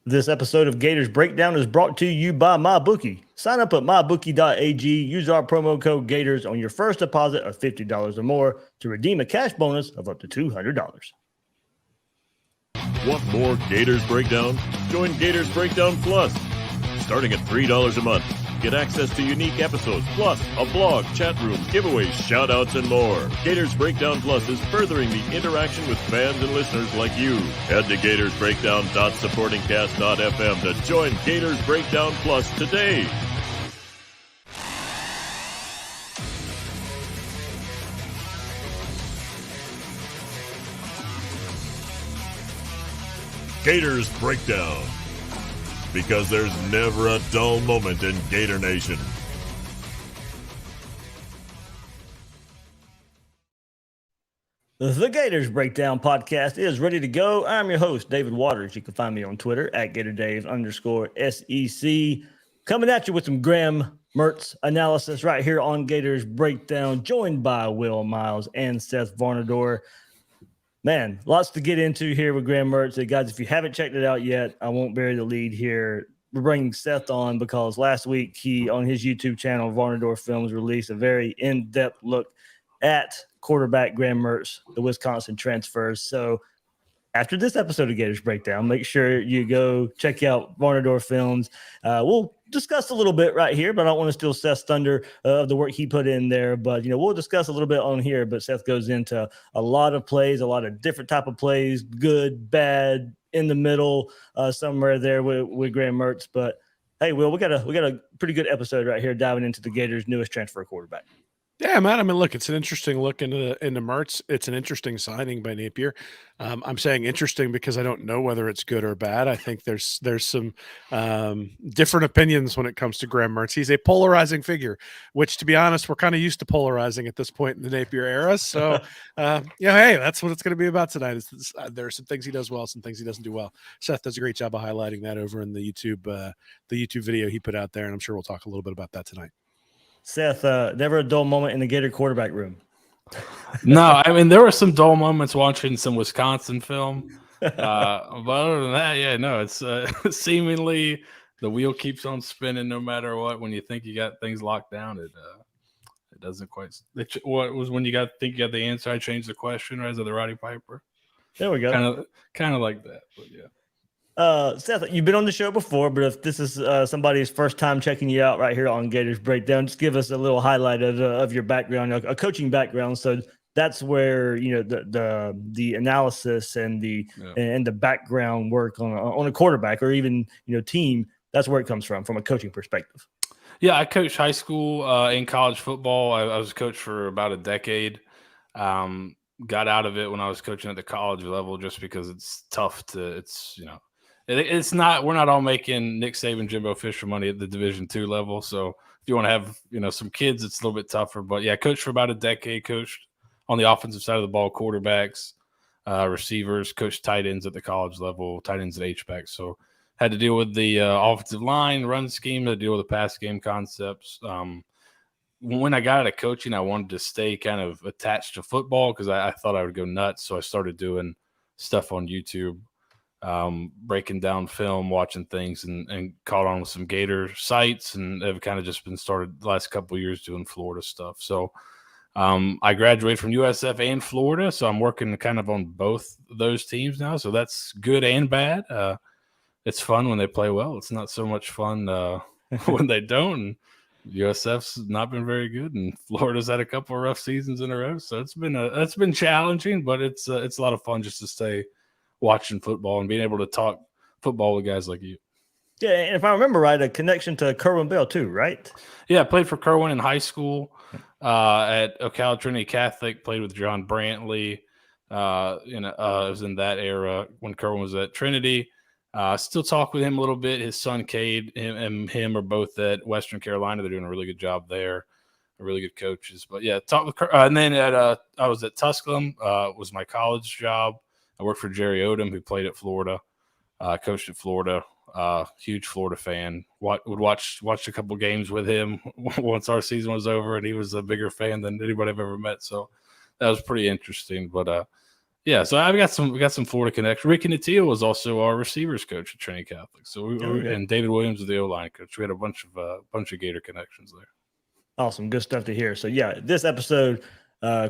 This episode of Gators Breakdown is brought to you by MyBookie. Sign up at mybookie.ag. Use our promo code Gators on your first deposit of $50 or more to redeem a cash bonus of up to $200. Want more Gators Breakdown? Join Gators Breakdown Plus. Starting at $3 a month. Get access to unique episodes, plus a blog, chat room, giveaways, shout-outs, and more. Gators Breakdown Plus is furthering the interaction with fans and listeners like you. Head to gatorsbreakdown.supportingcast.fm to join Gators Breakdown Plus today. Gators Breakdown. Because there's never a dull moment in Gator Nation. The Gators Breakdown podcast is ready to go. I'm your host, David Waters. You can find me on Twitter at GatorDave_SEC. Coming at you with some Graham Mertz analysis right here on Gators Breakdown, joined by Will Miles and Seth Varnadore. Man, lots to get into here with Graham Mertz. Guys, if you haven't checked it out yet, I won't bury the lead here. We're bringing Seth on because last week he, on his YouTube channel, Varnadore Films, released a very in-depth look at quarterback Graham Mertz, the Wisconsin transfers. So after this episode of Gators Breakdown, make sure you go check out Varnadore Films. We'll discuss a little bit right here, but I don't want to steal Seth's thunder of the work he put in there. But, we'll discuss a little bit on here. But Seth goes into a lot of plays, a lot of different type of plays, good, bad, in the middle, somewhere there with Graham Mertz. But, hey, Will, we got a pretty good episode right here diving into the Gators' newest transfer quarterback. Yeah, man. I mean, look, it's an interesting look into Mertz. It's an interesting signing by Napier. I'm saying interesting because I don't know whether it's good or bad. I think there's some different opinions when it comes to Graham Mertz. He's a polarizing figure, which, to be honest, we're kind of used to polarizing at this point in the Napier era. So, hey, that's what it's going to be about tonight. There are some things he does well, some things he doesn't do well. Seth does a great job of highlighting that over in the YouTube video he put out there, and I'm sure we'll talk a little bit about that tonight. Seth, never a dull moment in the Gator quarterback room. No, I mean, there were some dull moments watching some Wisconsin film. But other than that, it's seemingly the wheel keeps on spinning no matter what. When you think you got things locked down, it doesn't quite. What was when you think you got the answer? I changed the question, right? As of the Roddy Piper. There we go. Kind of like that, but yeah. Seth, you've been on the show before, but if this is somebody's first time checking you out right here on Gators Breakdown, just give us a little highlight of your background, a coaching background. So that's where the analysis and the background work on a quarterback or even team. That's where it comes from a coaching perspective. Yeah, I coached high school and college football. I was a coach for about a decade. Got out of it when I was coaching at the college level just because it's tough to. It's not. We're not all making Nick Saban, Jimbo Fisher money at the Division II level. So if you want to have some kids, it's a little bit tougher. But yeah, coached for about a decade. Coached on the offensive side of the ball, quarterbacks, receivers. Coached tight ends at the college level, tight ends at H-back. So had to deal with the offensive line, run scheme, to deal with the pass game concepts. When I got out of coaching, I wanted to stay kind of attached to football because I thought I would go nuts. So I started doing stuff on YouTube. Breaking down film, watching things, and caught on with some Gator sites, and have kind of just been started the last couple of years doing Florida stuff. So I graduated from USF and Florida, so I'm working kind of on both those teams now. So that's good and bad. It's fun when they play well. It's not so much fun when they don't. And USF's not been very good, and Florida's had a couple of rough seasons in a row. So it's been challenging, but it's a lot of fun just to stay watching football and being able to talk football with guys like you. Yeah, and if I remember right, a connection to Kerwin Bell too, right? Yeah, I played for Kerwin in high school at Ocala Trinity Catholic, played with John Brantley. It was in that era when Kerwin was at Trinity. Still talk with him a little bit. His son, Cade, and him are both at Western Carolina. They're doing a really good job there. They're really good coaches. But, yeah, talk with and then I was at Tusculum. Was my college job. I worked for Jerry Odom, who played at Florida, coached at Florida. Huge Florida fan. Would watch a couple games with him once our season was over, and he was a bigger fan than anybody I've ever met. So that was pretty interesting. But Yeah, so we got some Florida connection. Ricky Natia was also our receivers coach at Trinity Catholic. So and David Williams was the O-line coach. We had a bunch of Gator connections there. Awesome, good stuff to hear. So yeah, this episode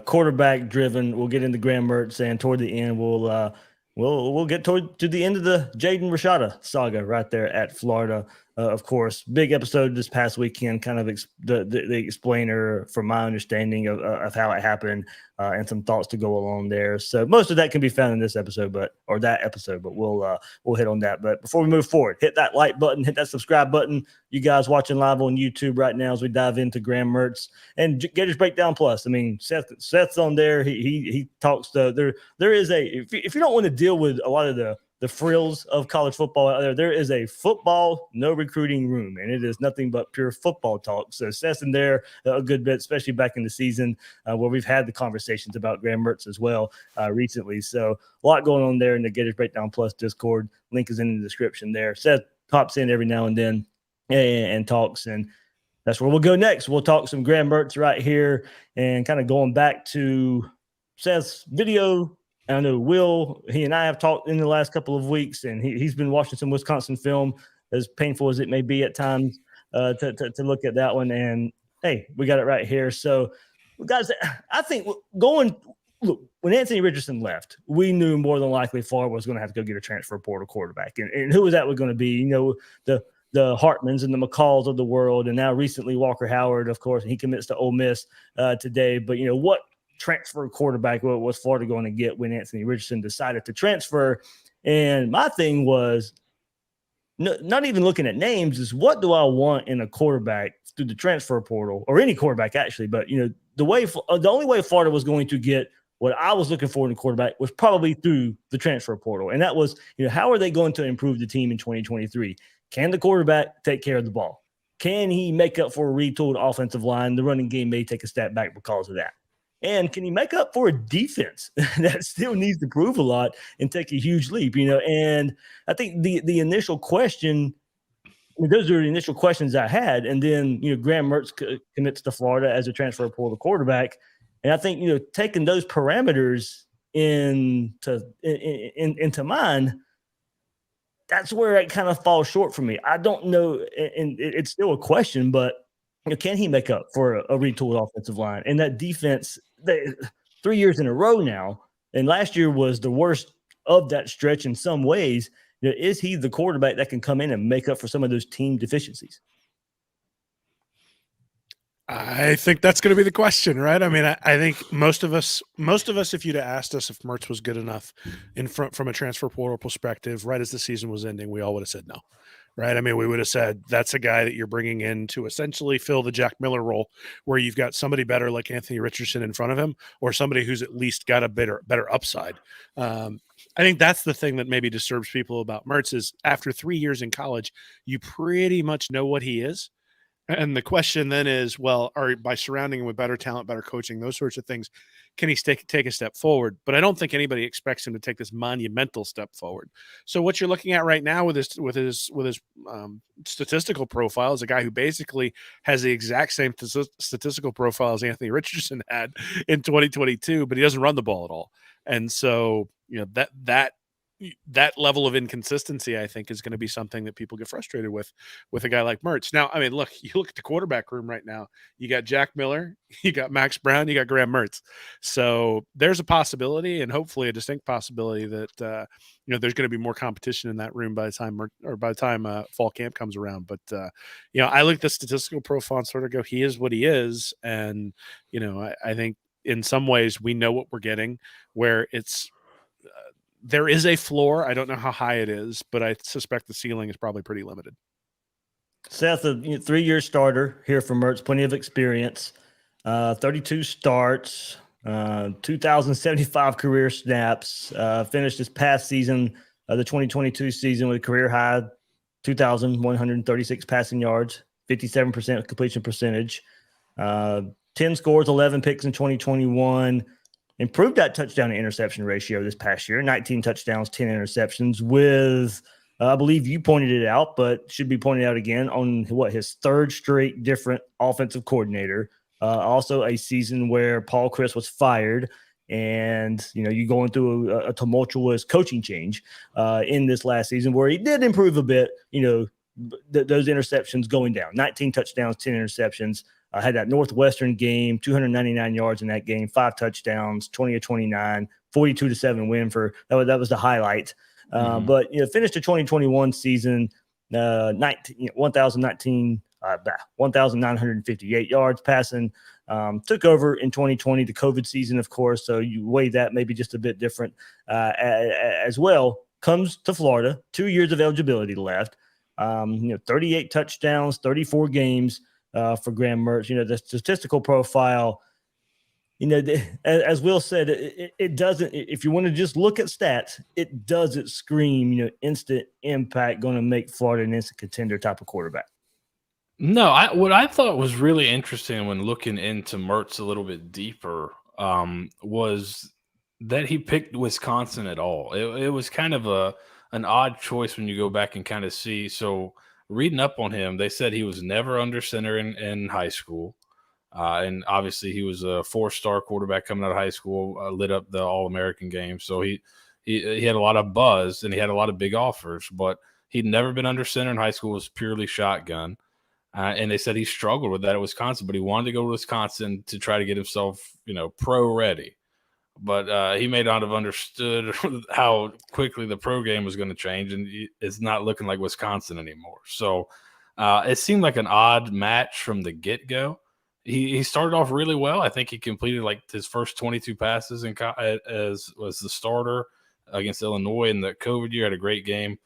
quarterback driven. We'll get into Graham Mertz, and toward the end we'll get to the end of the Jaden Rashada saga right there at Florida. Of course, big episode this past weekend, kind of the explainer from my understanding of how it happened, and some thoughts to go along there. So most of that can be found in this episode, but we'll hit on that. But before we move forward, hit that like button, hit that subscribe button. You guys watching live on YouTube right now as we dive into Graham Mertz and Gators Breakdown Plus. I mean, Seth's on there. He talks to there is a if you don't want to deal with a lot of the frills of college football out there is a football no recruiting room, and it is nothing but pure football talk. So Seth's in there a good bit, especially back in the season where we've had the conversations about Graham Mertz as well recently. So a lot going on there in the Gators Breakdown Plus Discord. Link is in the description there. Seth pops in every now and then and talks, and that's where we'll go next. We'll talk some Graham Mertz right here, and kind of going back to Seth's video. I know Will, he and I have talked in the last couple of weeks, and he's been watching some Wisconsin film, as painful as it may be at times, to look at that one. And hey, we got it right here. So, guys, I think when Anthony Richardson left, we knew more than likely Florida was going to have to go get a transfer portal quarterback. And who was that going to be? You know, the Hartmans and the McCalls of the world, and now recently Walker Howard, of course, and he commits to Ole Miss today. But, you know, what transfer quarterback was Florida going to get when Anthony Richardson decided to transfer? And my thing was not even looking at names, is what do I want in a quarterback through the transfer portal, or any quarterback actually. But, you know, the only way Florida was going to get what I was looking for in a quarterback was probably through the transfer portal. And that was, you know, how are they going to improve the team in 2023? Can the quarterback take care of the ball? Can he make up for a retooled offensive line? The running game may take a step back because of that. And can he make up for a defense that still needs to prove a lot and take a huge leap, you know? And I think the initial question, those are the initial questions I had. And then, you know, Graham Mertz commits to Florida as a transfer portal quarterback. And I think, you know, taking those parameters into mind, that's where it kind of falls short for me. I don't know, and it's still a question, but, you know, can he make up for a retooled offensive line? And that defense, 3 years in a row now, and last year was the worst of that stretch in some ways. You know, is he the quarterback that can come in and make up for some of those team deficiencies? I think that's going to be the question, right? I mean, I think most of us, if you'd have asked us if Mertz was good enough from a transfer portal perspective, right as the season was ending, we all would have said no. Right. I mean, we would have said that's a guy that you're bringing in to essentially fill the Jack Miller role, where you've got somebody better like Anthony Richardson in front of him, or somebody who's at least got a better upside. I think that's the thing that maybe disturbs people about Mertz, is after 3 years in college, you pretty much know what he is. And the question then is, well, by surrounding him with better talent, better coaching, those sorts of things, can he take a step forward? But I don't think anybody expects him to take this monumental step forward. So what you're looking at right now with his statistical profile is a guy who basically has the exact same statistical profile as Anthony Richardson had in 2022, but he doesn't run the ball at all. And so, you know, that level of inconsistency, I think, is going to be something that people get frustrated with a guy like Mertz. Now, I mean, look, you look at the quarterback room right now, you got Jack Miller, you got Max Brown, you got Graham Mertz. So there's a possibility, and hopefully a distinct possibility, that, you know, there's going to be more competition in that room by the time fall camp comes around. But, you know, I look at the statistical profile and sort of go, he is what he is. And, you know, I think in some ways we know what we're getting, where it's, there is a floor. I don't know how high it is, but I suspect the ceiling is probably pretty limited. Seth, a 3-year starter here for Mertz, plenty of experience, 32 starts, 2,075 career snaps, finished this past season, the 2022 season, with a career high 2,136 passing yards, 57% completion percentage, 10 scores, 11 picks in 2021. Improved that touchdown to interception ratio this past year, 19 touchdowns, 10 interceptions, with, I believe you pointed it out, but should be pointed out again, on his third straight different offensive coordinator. Also a season where Paul Chryst was fired, And, you going through a tumultuous coaching change in this last season where he did improve a bit, those interceptions going down, 19 touchdowns, 10 interceptions. Had that Northwestern game, 299 yards in that game, 5 touchdowns, 20-29, 42-7 win that was the highlight. But finished the 2021 season 1,958 yards passing. Took over in 2020, the COVID season, of course. So you weigh that maybe just a bit different as well. Comes to Florida, 2 years of eligibility left. 38 touchdowns, 34 games for Graham Mertz. The statistical profile, as Will said, it doesn't, if you want to just look at stats, it doesn't scream, instant impact, going to make Florida an instant contender type of quarterback. No, what I thought was really interesting when looking into Mertz a little bit deeper was that he picked Wisconsin at all. It was kind of an odd choice when you go back and kind of see. So reading up on him, they said he was never under center in high school. And obviously he was a 4-star quarterback coming out of high school, lit up the All-American game. So he had a lot of buzz and he had a lot of big offers, but he'd never been under center in high school. It was purely shotgun. And they said he struggled with that at Wisconsin, but he wanted to go to Wisconsin to try to get himself, pro ready. But he may not have understood how quickly the pro game was going to change, and it's not looking like Wisconsin anymore. So it seemed like an odd match from the get-go. He started off really well. I think he completed like his first 22 passes as was the starter against Illinois in the COVID year. Had a great game.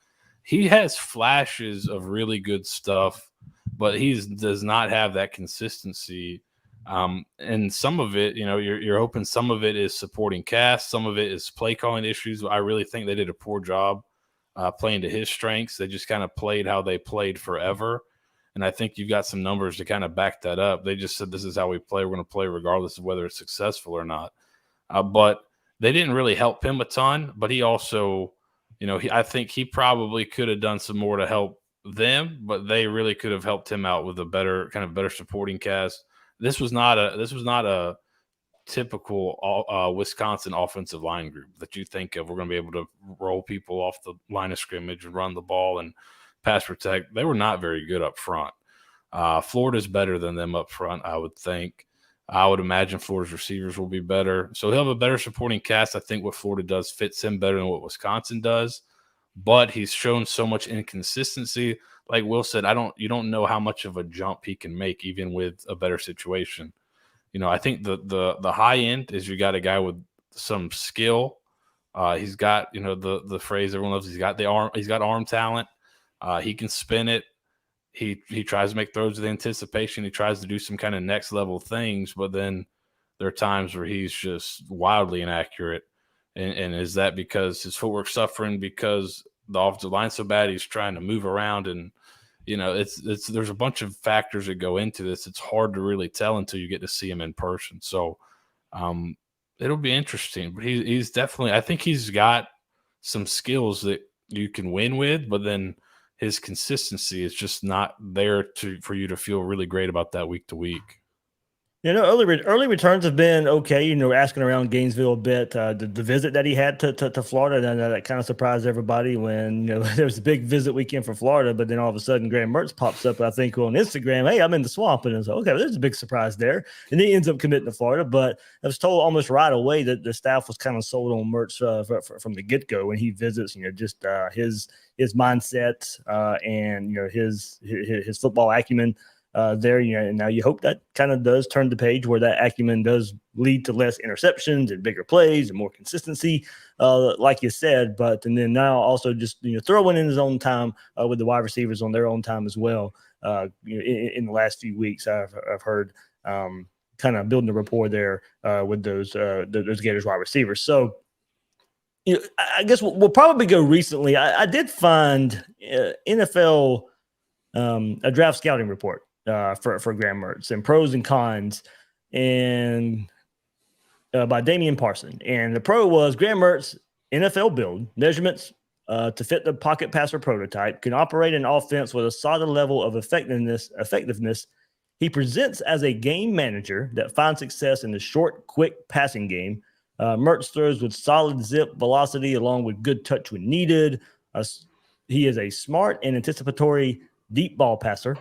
He has flashes of really good stuff, but he does not have that consistency. And some of it, you're hoping some of it is supporting cast, some of it is play calling issues. I really think they did a poor job playing to his strengths. They just kind of played how they played forever. And I think you've got some numbers to kind of back that up. They just said, this is how we play. We're going to play regardless of whether it's successful or not. But they didn't really help him a ton. But he also, I think he probably could have done some more to help them, but they really could have helped him out with a better supporting cast. This was not a typical Wisconsin offensive line group that you think of. We're going to be able to roll people off the line of scrimmage and run the ball and pass protect. They were not very good up front. Florida's better than them up front, I would think. I would imagine Florida's receivers will be better. So he'll have a better supporting cast. I think what Florida does fits him better than what Wisconsin does. But he's shown so much inconsistency. Like Will said, you don't know how much of a jump he can make even with a better situation. I think the high end is you got a guy with some skill. He's got, the phrase everyone loves, he's got arm talent. He can spin it. He tries to make throws with anticipation. He tries to do some kind of next level things, but then there are times where he's just wildly inaccurate. And is that because his footwork's suffering because the offensive line's so bad he's trying to move around? And, there's a bunch of factors that go into this. It's hard to really tell until you get to see him in person. So it'll be interesting. But he's definitely – I think he's got some skills that you can win with, but then his consistency is just not there for you to feel really great about that week to week. Early returns have been okay. Asking around Gainesville a bit. The visit that he had to Florida, that kind of surprised everybody when there was a big visit weekend for Florida. But then all of a sudden, Graham Mertz pops up, I think, on Instagram. Hey, I'm in the swamp, and it's like, okay, well, there's a big surprise there. And he ends up committing to Florida. But I was told almost right away that the staff was kind of sold on Mertz from the get go when he visits. Just his mindset and his football acumen. There, and now you hope that kind of does turn the page where that acumen does lead to less interceptions and bigger plays and more consistency, like you said. But and then now also just throwing in his own time with the wide receivers on their own time as well. In the last few weeks, I've heard kind of building a rapport there with those Gators wide receivers. So. I guess we'll probably go recently. I did find NFL a draft scouting report. For Graham Mertz and pros and cons, and by Damian Parson. And the pro was Graham Mertz, NFL build, measurements to fit the pocket passer prototype, can operate an offense with a solid level of effectiveness. He presents as a game manager that finds success in the short, quick passing game Mertz throws with solid zip velocity along with good touch when needed. He is a smart and anticipatory deep ball passer.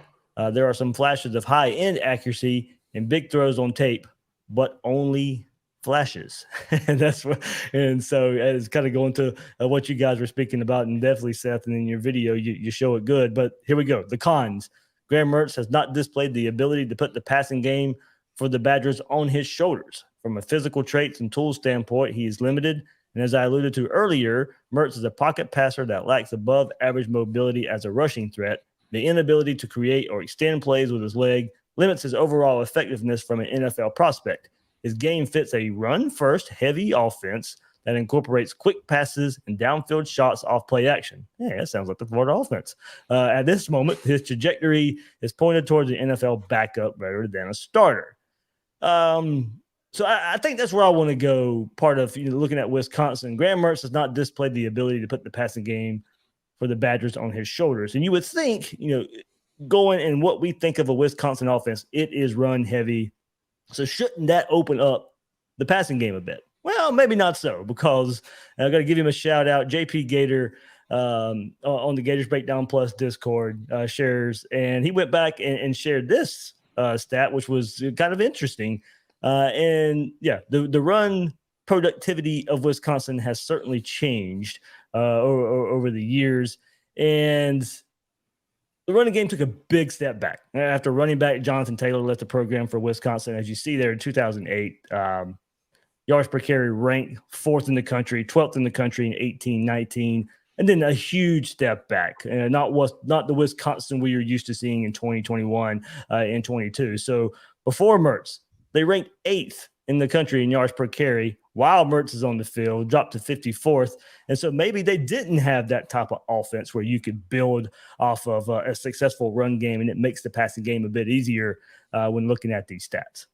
There are some flashes of high-end accuracy and big throws on tape, but only flashes. And so it's kind of going to what you guys were speaking about, and definitely, Seth, and in your video, you show it good. But here we go. The cons. Graham Mertz has not displayed the ability to put the passing game for the Badgers on his shoulders. From a physical traits and tools standpoint, he is limited. And as I alluded to earlier, Mertz is a pocket passer that lacks above average mobility as a rushing threat. The inability to create or extend plays with his leg limits his overall effectiveness from an NFL prospect. His game fits a run-first, heavy offense that incorporates quick passes and downfield shots off play action. Yeah, that sounds like the Florida offense. At this moment, his trajectory is pointed towards an NFL backup rather than a starter. So I think that's where I want to go. Part of looking at Wisconsin, Graham Mertz has not displayed the ability to put the passing game for the Badgers on his shoulders. And you would think, going in what we think of a Wisconsin offense, it is run heavy. So shouldn't that open up the passing game a bit? Well, maybe not so, because I got to give him a shout out. JP Gator on the Gators Breakdown Plus Discord shares, and he went back and shared this stat, which was kind of interesting. And yeah, the run productivity of Wisconsin has certainly changed over the years. And the running game took a big step back after running back Jonathan Taylor left the program for Wisconsin. As you see there in 2008, yards per carry ranked 4th in the country, 12th in the country in 18-19, and then a huge step back. Not the Wisconsin we are used to seeing in 2021 and 22. So before Mertz, they ranked 8th in the country in yards per carry while Mertz is on the field, dropped to 54th. And so maybe they didn't have that type of offense where you could build off of a successful run game, and it makes the passing game a bit easier when looking at these stats.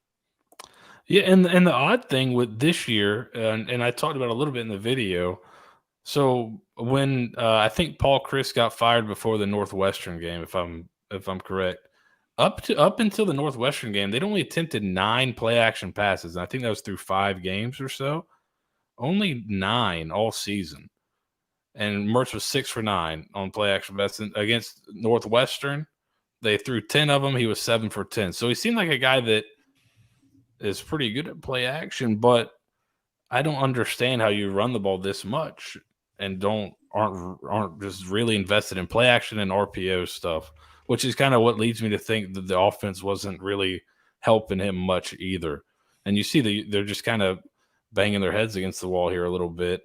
Yeah, and the odd thing with this year, and I talked about a little bit in the video. So when I think Paul Chris got fired before the Northwestern game, if I'm correct, up until the Northwestern game, they'd only attempted 9 play action passes. And I think that was through 5 games or so. Only 9 all season. And Mertz was 6 for 9 on play action passes. Against Northwestern, they threw 10 of them. He was 7 for 10. So he seemed like a guy that is pretty good at play action, but I don't understand how you run the ball this much and aren't just really invested in play action and RPO stuff, which is kind of what leads me to think that the offense wasn't really helping him much either. And you see they're just kind of banging their heads against the wall here a little bit,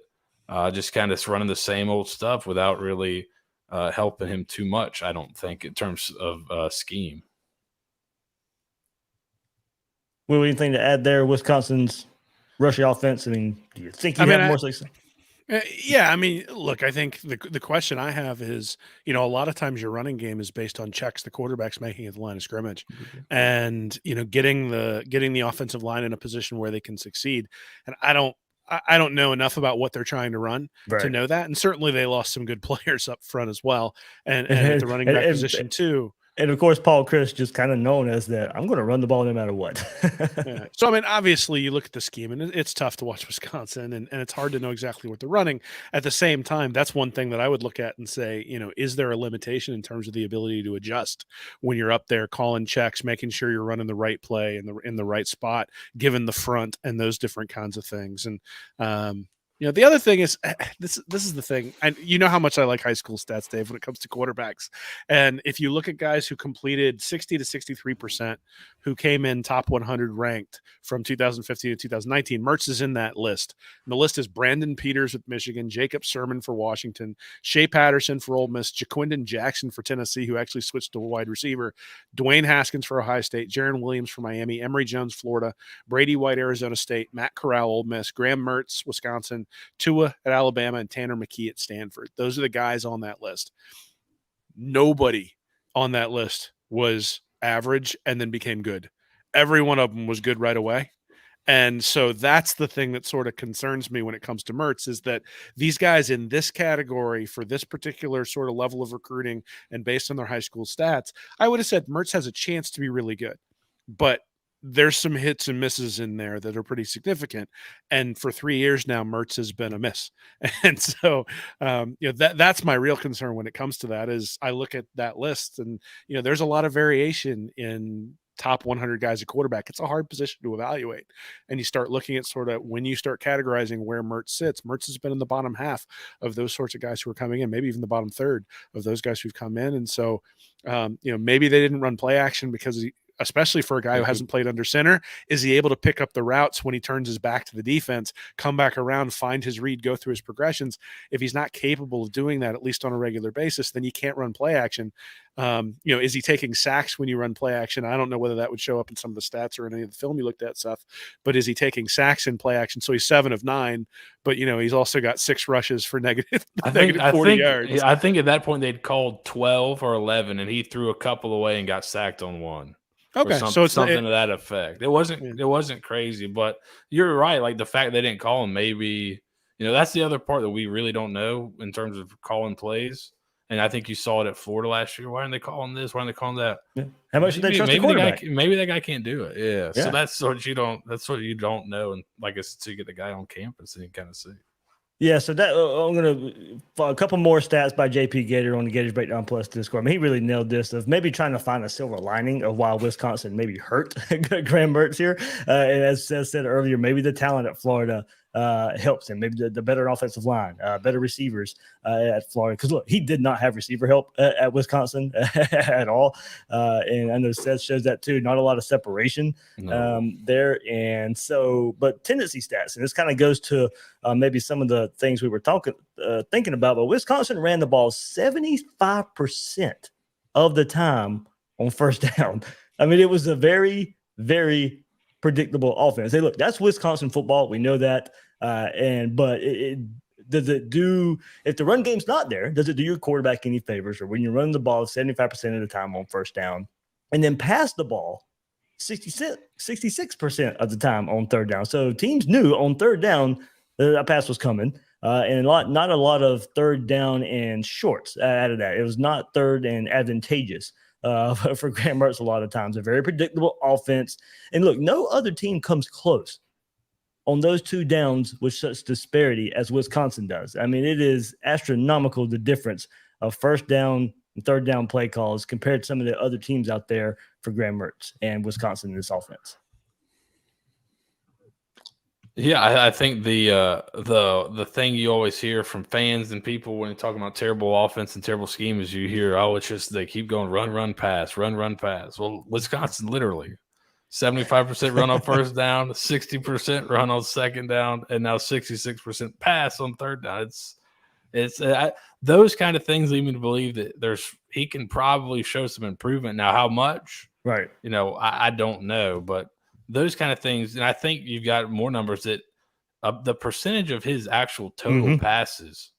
just kind of running the same old stuff without really helping him too much, I don't think, in terms of scheme. Will, anything to add there? Wisconsin's rushing offense. I mean, do you think have more success? Yeah, I mean, look, I think the question I have is, a lot of times your running game is based on checks the quarterback's making at the line of scrimmage, and getting the offensive line in a position where they can succeed. And I don't know enough about what they're trying to run to know that. And certainly they lost some good players up front as well, and at the running back position too. And, of course, Paul Chris just kind of known as that I'm going to run the ball no matter what. Yeah. So, I mean, obviously you look at the scheme, and it's tough to watch Wisconsin, and it's hard to know exactly what they're running. At the same time, that's one thing that I would look at and say, is there a limitation in terms of the ability to adjust when you're up there calling checks, making sure you're running the right play in the right spot, given the front and those different kinds of things. And, the other thing is this is the thing. And how much I like high school stats, Dave, when it comes to quarterbacks. And if you look at guys who completed 60 to 63%, who came in top 100 ranked from 2015 to 2019, Mertz is in that list. And the list is Brandon Peters with Michigan, Jacob Sermon for Washington, Shea Patterson for Ole Miss, Jaquindon Jackson for Tennessee, who actually switched to a wide receiver, Dwayne Haskins for Ohio State, Jaron Williams for Miami, Emory Jones, Florida, Brady White, Arizona State, Matt Corral, Ole Miss, Graham Mertz, Wisconsin, Tua at Alabama, and Tanner McKee at Stanford. Those are the guys on that list. Nobody on that list was average and then became good. Every one of them was good right away. And so that's the thing that sort of concerns me when it comes to Mertz, is that these guys in this category for this particular sort of level of recruiting and based on their high school stats, I would have said Mertz has a chance to be really good. But there's some hits and misses in there that are pretty significant. And for 3 years now, Mertz has been a miss. And so, that's my real concern when it comes to that. Is I look at that list, and there's a lot of variation in top 100 guys at quarterback. It's a hard position to evaluate, and you start looking at sort of when you start categorizing where Mertz sits. Mertz has been in the bottom half of those sorts of guys who are coming in, maybe even the bottom third of those guys who've come in. And so, maybe they didn't run play action because especially for a guy who hasn't played under center, is he able to pick up the routes when he turns his back to the defense, come back around, find his read, go through his progressions? If he's not capable of doing that, at least on a regular basis, then you can't run play action. Is he taking sacks when you run play action? I don't know whether that would show up in some of the stats or in any of the film you looked at, Seth, but is he taking sacks in play action? So he's 7 of 9, but he's also got 6 rushes for negative 40 yards. I think at that point they'd called 12 or 11, and he threw a couple away and got sacked on one. Okay, so it's something to that effect. It wasn't crazy, but you're right. Like the fact they didn't call him, maybe that's the other part that we really don't know in terms of calling plays. And I think you saw it at Florida last year. Why aren't they calling this? Why aren't they calling that? Yeah. How much did they trust the quarterback? Maybe that guy can't do it. Yeah. So that's what you don't know. And like I said, to get the guy on campus and you kind of see. Yeah, so that I'm going to a couple more stats by JP Gator on the Gators Breakdown Plus Discord. I mean, he really nailed this of maybe trying to find a silver lining of why Wisconsin maybe hurt Graham Mertz here. And as Seth said earlier, maybe the talent at Florida helps him. Maybe the better offensive line, better receivers at Florida. Because look, he did not have receiver help at Wisconsin at all. And I know Seth shows that too. Not a lot of separation there. And so, but tendency stats, and this kind of goes to maybe some of the things we were thinking about. But Wisconsin ran the ball 75% of the time on first down. I mean, it was a very, very predictable offense. Hey, look, that's Wisconsin football. We know that. But does it do, if the run game's not there, does it do your quarterback any favors? Or when you're running the ball 75% of the time on first down and then pass the ball 66% of the time on third down? So teams knew on third down that pass was coming. And not a lot of third down and shorts out of that. It was not third and advantageous for Graham Mertz a lot of times. A very predictable offense. And look, no other team comes close on those 2 downs with such disparity as Wisconsin does. I mean, it is astronomical, the difference of first down and third down play calls compared to some of the other teams out there for Graham Mertz and Wisconsin in this offense. Yeah, I think the thing you always hear from fans and people when you're talking about terrible offense and terrible scheme is you hear, it's just they keep going run, pass, run, pass. Well, Wisconsin literally 75% run on first down, 60% run on second down, and now 66% pass on third down. It's those kind of things lead me to believe that he can probably show some improvement. Now, how much? Right. I don't know, but those kind of things, and I think you've got more numbers that the percentage of his actual total passes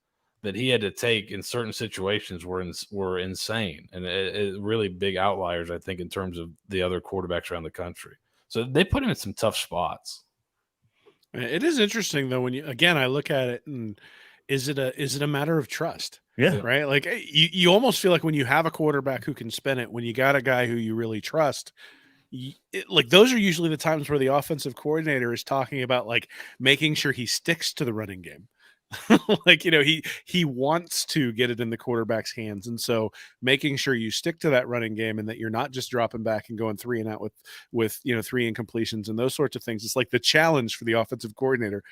that he had to take in certain situations were insane, and it really big outliers, I think, in terms of the other quarterbacks around the country. So they put him in some tough spots. It is interesting though when I look at it, and is it a matter of trust? Yeah. Right. Like you almost feel like when you have a quarterback who can spin it, when you got a guy who you really trust. Like those are usually the times where the offensive coordinator is talking about like making sure he sticks to the running game. Like, he wants to get it in the quarterback's hands. And so making sure you stick to that running game and that you're not just dropping back and going 3 and out with 3 incompletions and those sorts of things. It's like the challenge for the offensive coordinator.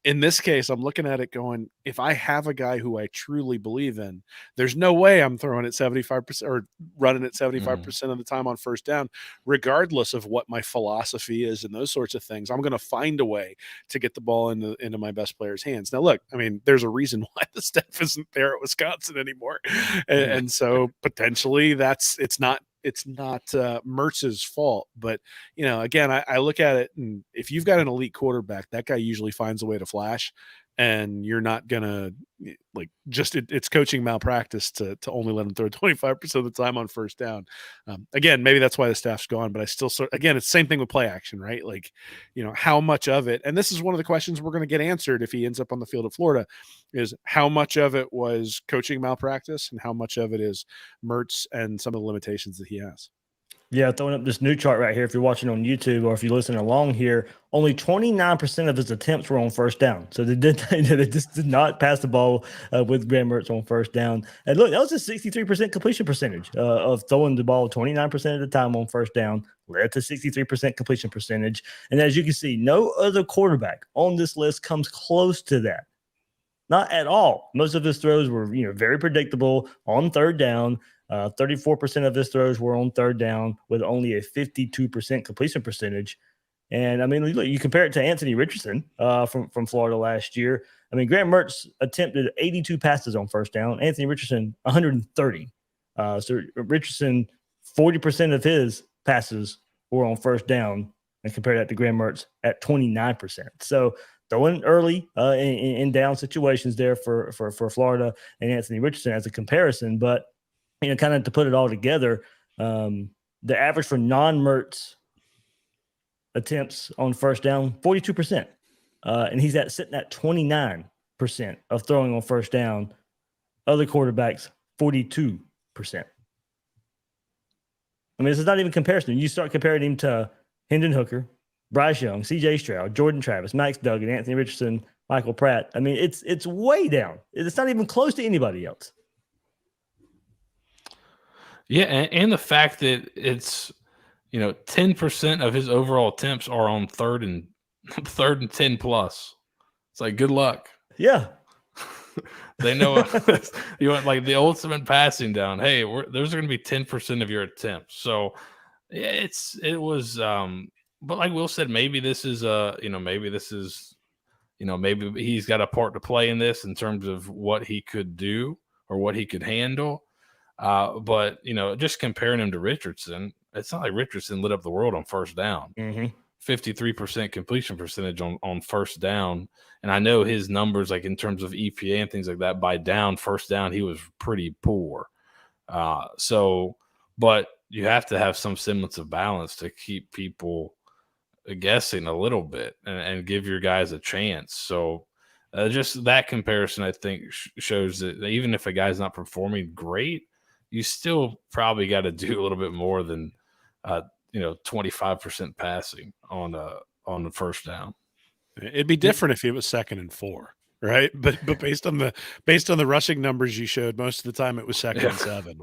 In this case, I'm looking at it going, if I have a guy who I truly believe in, there's no way I'm throwing it 75% or running it 75% of the time on first down, regardless of what my philosophy is and those sorts of things. I'm going to find a way to get the ball into my best player's hands. Now, look, I mean, there's a reason why the staff isn't there at Wisconsin anymore. And so potentially it's not Mertz's fault, but again, I look at it, and if you've got an elite quarterback, that guy usually finds a way to flash, and you're not gonna it's coaching malpractice to only let him throw 25% of the time on first down. Again, maybe that's why the staff's gone, but I still again, it's the same thing with play action, right? Like, how much of it, and this is one of the questions we're going to get answered if he ends up on the field of Florida, is how much of it was coaching malpractice and how much of it is Mertz and some of the limitations that he has. Yeah, throwing up this new chart right here. If you're watching on YouTube or if you're listening along here, only 29% of his attempts were on first down. So they just did not pass the ball with Graham Mertz on first down. And look, that was a 63% completion percentage of throwing the ball 29% of the time on first down, led to 63% completion percentage. And as you can see, no other quarterback on this list comes close to that. Not at all. Most of his throws were, very predictable on third down. 34% of his throws were on third down with only a 52% completion percentage. And I mean, look, you compare it to Anthony Richardson from Florida last year. I mean, Graham Mertz attempted 82 passes on first down. Anthony Richardson, 130. So Richardson, 40% of his passes were on first down, and compare that to Graham Mertz at 29%. So throwing early in down situations there for Florida and Anthony Richardson as a comparison. But kind of to put it all together, the average for non-Mertz attempts on first down, 42%. And he's sitting at 29% of throwing on first down. Other quarterbacks, 42%. I mean, this is not even comparison. You start comparing him to Hendon Hooker, Bryce Young, C.J. Stroud, Jordan Travis, Max Duggan, Anthony Richardson, Michael Pratt. I mean, it's way down. It's not even close to anybody else. Yeah, and the fact that it's 10% of his overall attempts are on third and 10 plus. It's like, good luck. Yeah. They know you want like the ultimate passing down. Hey, there's going to be 10% of your attempts. So yeah, it was but like Will said, maybe this is maybe he's got a part to play in this in terms of what he could do or what he could handle. But just comparing him to Richardson, it's not like Richardson lit up the world on first down. 53% completion percentage on first down. And I know his numbers, like in terms of EPA and things like that, by first down, he was pretty poor. But you have to have some semblance of balance to keep people guessing a little bit and give your guys a chance. So just that comparison, I think, shows that even if a guy's not performing great, you still probably got to do a little bit more than 25% passing on the first down. It'd be different if it was 2nd and 4, right? But based on the rushing numbers you showed, most of the time it was 2nd and 7.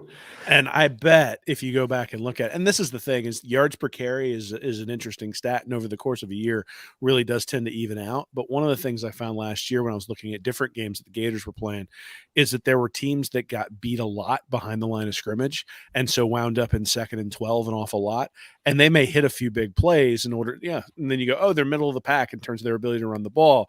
And I bet if you go back and look at, and this is the thing, is yards per carry is an interesting stat, and over the course of a year really does tend to even out. But one of the things I found last year when I was looking at different games that the Gators were playing is that there were teams that got beat a lot behind the line of scrimmage, and so wound up in 2nd and 12 an awful lot. And they may hit a few big plays in order, and then you go, oh, they're middle of the pack in terms of their ability to run the ball.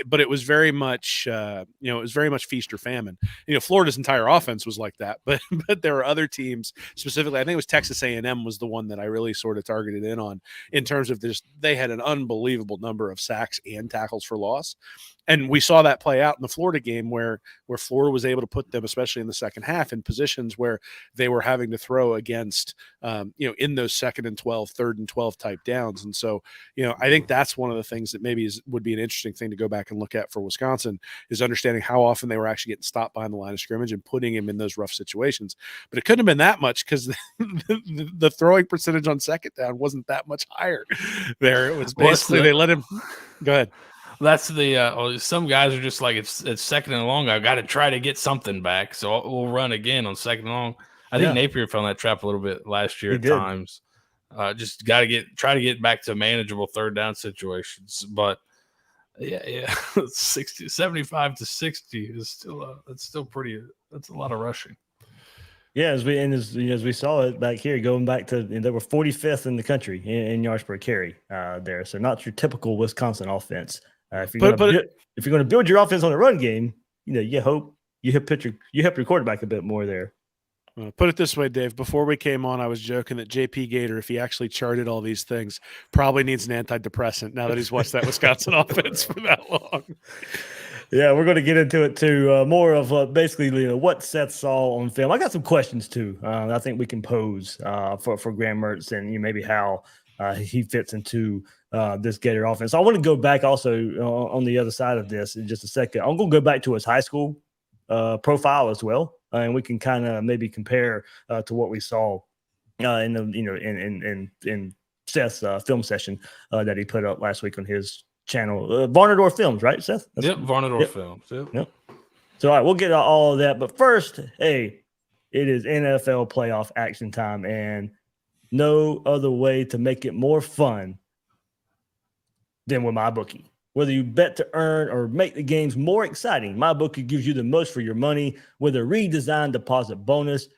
But it was very much, it was very much feast or famine. Florida's entire offense was like that, but there were other teams, specifically, I think it was Texas A&M was the one that I really sort of targeted in on in terms of this. They had an unbelievable number of sacks and tackles for loss. And we saw that play out in the Florida game where Florida was able to put them, especially in the second half, in positions where they were having to throw against, in those 2nd and 12, 3rd and 12 type downs. And so, I think that's one of the things that maybe would be an interesting thing to go back and look at for Wisconsin, is understanding how often they were actually getting stopped behind the line of scrimmage and putting him in those rough situations. But it couldn't have been that much because the throwing percentage on second down wasn't that much higher there. It was basically they let him – go ahead. That's the some guys are just like, it's 2nd and long. I got to try to get something back, so we'll run again on 2nd and long. I think Napier fell in that trap a little bit last year at times. Just got to try to get back to manageable third down situations. But yeah, 75 to 60 is still that's a lot of rushing. Yeah, as we saw it back here, going back to, they were 45th in the country in yards per carry there. So not your typical Wisconsin offense. If you're going to build your offense on a run game, you hope you help your quarterback a bit more there. Put it this way, Dave. Before we came on, I was joking that JP Gator, if he actually charted all these things, probably needs an antidepressant now that he's watched that Wisconsin offense for that long. Yeah, we're going to get into it too. More of basically what Seth saw on film. I got some questions too. I think we can pose for Graham Mertz and maybe how he fits into this Gator offense. So I want to go back also on the other side of this in just a second. I'm going to go back to his high school profile as well, and we can kind of maybe compare to what we saw in the in Seth's film session that he put up last week on his channel, Varnadore Films, right, Seth? Yep, Varnadore Films. Yep. So all right, we'll get all of that, but first, hey, it is NFL playoff action time, and no other way to make it more fun than with MyBookie. Whether you bet to earn or make the games more exciting, MyBookie gives you the most for your money with a redesigned deposit bonus.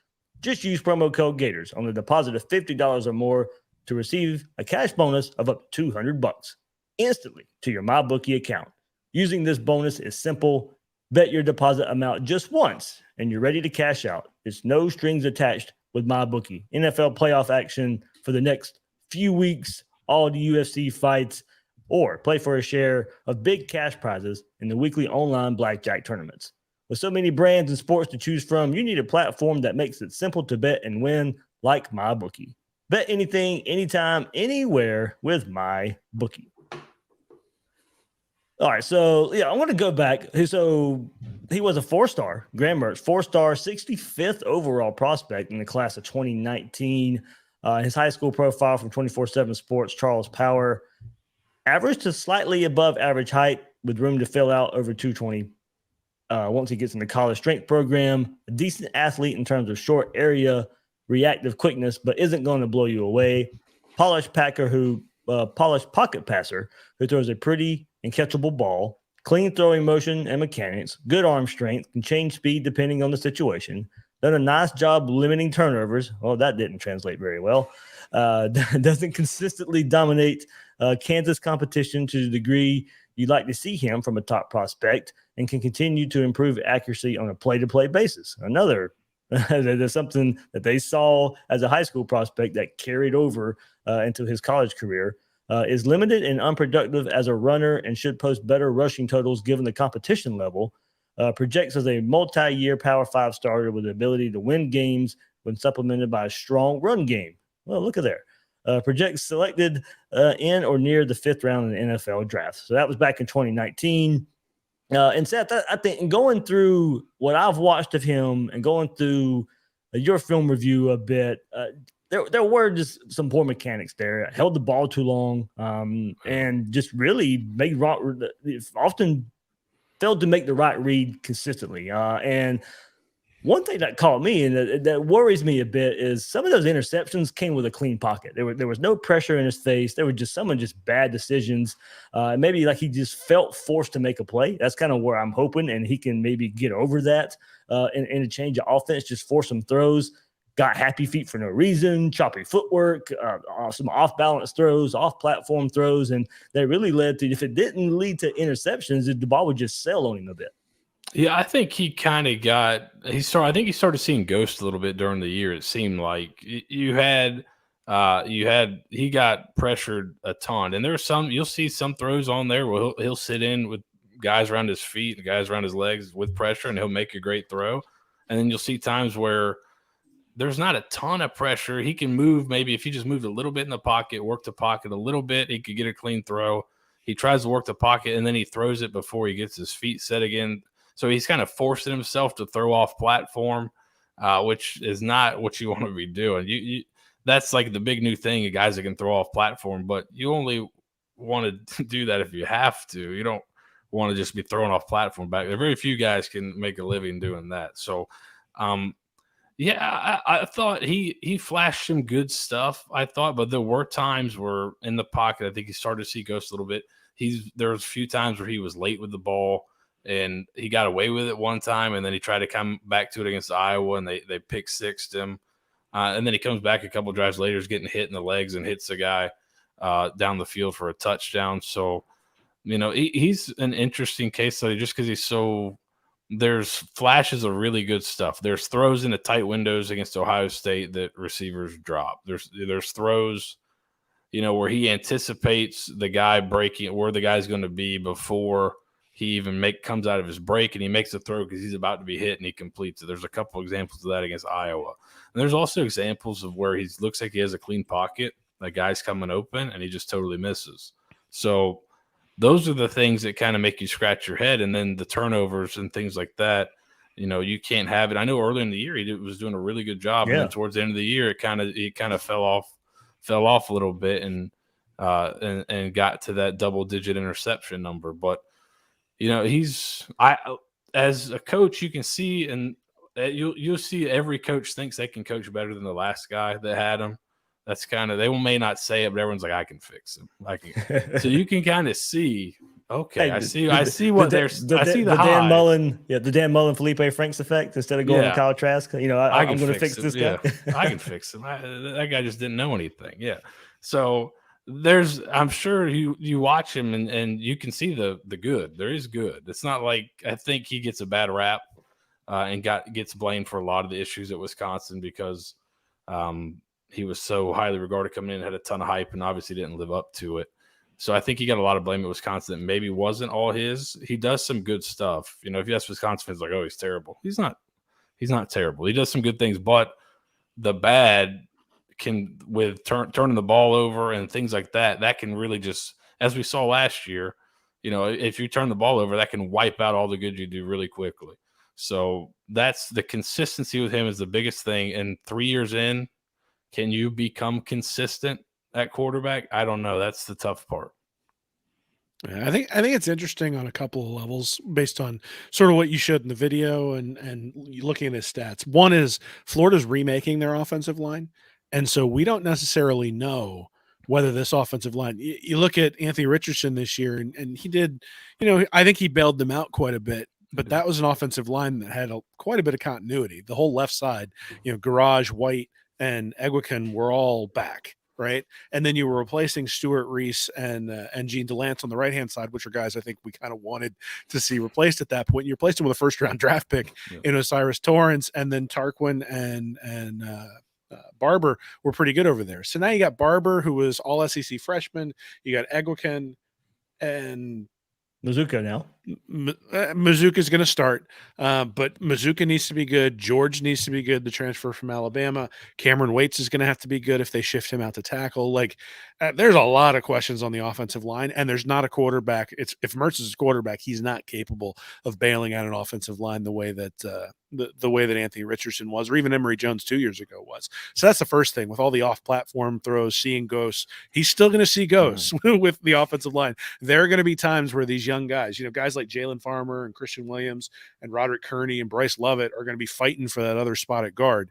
Just use promo code Gators on the deposit of $50 or more to receive a cash bonus of up to $200 instantly to your MyBookie account. Using this bonus is simple. Bet your deposit amount just once, and you're ready to cash out. It's no strings attached with MyBookie. NFL playoff action for the next few weeks, all the UFC fights, or play for a share of big cash prizes in the weekly online blackjack tournaments. With so many brands and sports to choose from, you need a platform that makes it simple to bet and win like MyBookie. Bet anything, anytime, anywhere with MyBookie. All right, so I want to go back. So he was a four-star, Graham Mertz, four-star, 65th overall prospect in the class of 2019. His high school profile from 24/7 Sports, Charles Power, average to slightly above average height with room to fill out over 220. Once he gets in the college strength program, a decent athlete in terms of short area, reactive quickness, but isn't going to blow you away. Polished pocket passer who throws a pretty and catchable ball, clean throwing motion and mechanics, good arm strength, can change speed depending on the situation. Done a nice job limiting turnovers. Well, that didn't translate very well. Doesn't consistently dominate Kansas competition to the degree you'd like to see him from a top prospect, and can continue to improve accuracy on a play-to-play basis. There's something that they saw as a high school prospect that carried over into his college career. Is limited and unproductive as a runner and should post better rushing totals given the competition level. Projects as a multi-year Power 5 starter with the ability to win games when supplemented by a strong run game. Well, look at there. Projects selected in or near the 5th round in the NFL draft. So that was back in 2019. And Seth, I think going through what I've watched of him and going through your film review a bit, there were just some poor mechanics there. Held the ball too long, and just really often failed to make the right read consistently. And one thing that caught me and that worries me a bit is some of those interceptions came with a clean pocket. There was no pressure in his face. There were just bad decisions. Maybe like he just felt forced to make a play. That's kind of where I'm hoping, and he can maybe get over that in a change of offense, just force some throws. Got happy feet for no reason, choppy footwork, some off-balance throws, off-platform throws, and that really led to, if it didn't lead to interceptions, the ball would just sail on him a bit. Yeah, I think he kind of he started seeing ghosts a little bit during the year. It seemed like he got pressured a ton, and you'll see some throws on there where he'll sit in with guys around his feet and guys around his legs with pressure, and he'll make a great throw. And then you'll see times where there's not a ton of pressure. He can move, maybe if he just moved a little bit in the pocket, work the pocket a little bit, he could get a clean throw. He tries to work the pocket, and then he throws it before he gets his feet set again. So he's kind of forcing himself to throw off platform, which is not what you want to be doing. That's like the big new thing, guys that can throw off platform, but you only want to do that if you have to. You don't want to just be throwing off platform back there. Very few guys can make a living doing that. So, I thought he flashed some good stuff, but there were times where in the pocket, I think he started to see ghosts a little bit. There was a few times where he was late with the ball, and he got away with it one time, and then he tried to come back to it against Iowa, and they pick-sixed him. And then he comes back a couple drives later, is getting hit in the legs and hits a guy down the field for a touchdown. So, he's an interesting case study just because there's flashes of really good stuff. There's throws into tight windows against Ohio State that receivers drop. There's throws, where he anticipates the guy breaking, where the guy's going to be before he even comes out of his break, and he makes a throw because he's about to be hit and he completes it. There's a couple examples of that against Iowa. And there's also examples of where he looks like he has a clean pocket, the guy's coming open, and he just totally misses. So those are the things that kind of make you scratch your head. And then the turnovers and things like that, you can't have it. I know earlier in the year he was doing a really good job, and then towards the end of the year, it kind of fell off a little bit, and got to that double-digit interception number. But as a coach, you can see, and you'll see every coach thinks they can coach better than the last guy that had him. That's they may not say it, but everyone's like, I can fix him. So you can kind of see. Okay, I see what they're. I see the Dan Mullen, the Dan Mullen, Felipe Franks effect. Instead of going to Kyle Trask, I'm going to fix this guy. I can fix him. That guy just didn't know anything. Yeah. So I'm sure you watch him and you can see the good. There is good. It's not like I think he gets a bad rap and gets blamed for a lot of the issues at Wisconsin because he was so highly regarded coming in, had a ton of hype, and obviously didn't live up to it. So I think he got a lot of blame at Wisconsin that maybe wasn't all his. He does some good stuff. If you ask Wisconsin fans, like, oh, he's terrible. He's not terrible. He does some good things, but the bad can, with turning the ball over and things like that can really just, as we saw last year, if you turn the ball over, that can wipe out all the good you do really quickly. So that's the consistency with him is the biggest thing. And 3 years in, can you become consistent at quarterback? I don't know. That's the tough part. Yeah, I think it's interesting on a couple of levels based on sort of what you showed in the video and looking at his stats. One is Florida's remaking their offensive line, and so we don't necessarily know whether this offensive line. You look at Anthony Richardson this year, and he did, I think he bailed them out quite a bit. But that was an offensive line that had quite a bit of continuity. The whole left side, Garage, White, and Egwekin were all back. Right. And then you were replacing Stuart Reese and Gene DeLance on the right hand side, which are guys I think we kind of wanted to see replaced at that point. You replaced them with a first round draft pick in Osiris Torrance, and then Tarquin and Barber were pretty good over there. So now you got Barber, who was all SEC freshman. You got Egwekin and Mazuka now. Mazuka is going to start, but Mazuka needs to be good. George needs to be good. The transfer from Alabama. Cameron Waits is going to have to be good if they shift him out to tackle. There's a lot of questions on the offensive line, and there's not a quarterback. If Mertz is a quarterback, he's not capable of bailing out an offensive line the way that the way that Anthony Richardson was, or even Emory Jones 2 years ago was. So that's the first thing. With all the off-platform throws, seeing ghosts, he's still going to see ghosts with the offensive line. There are going to be times where these young guys, guys like Jalen Farmer and Christian Williams and Roderick Kearney and Bryce Lovett are going to be fighting for that other spot at guard.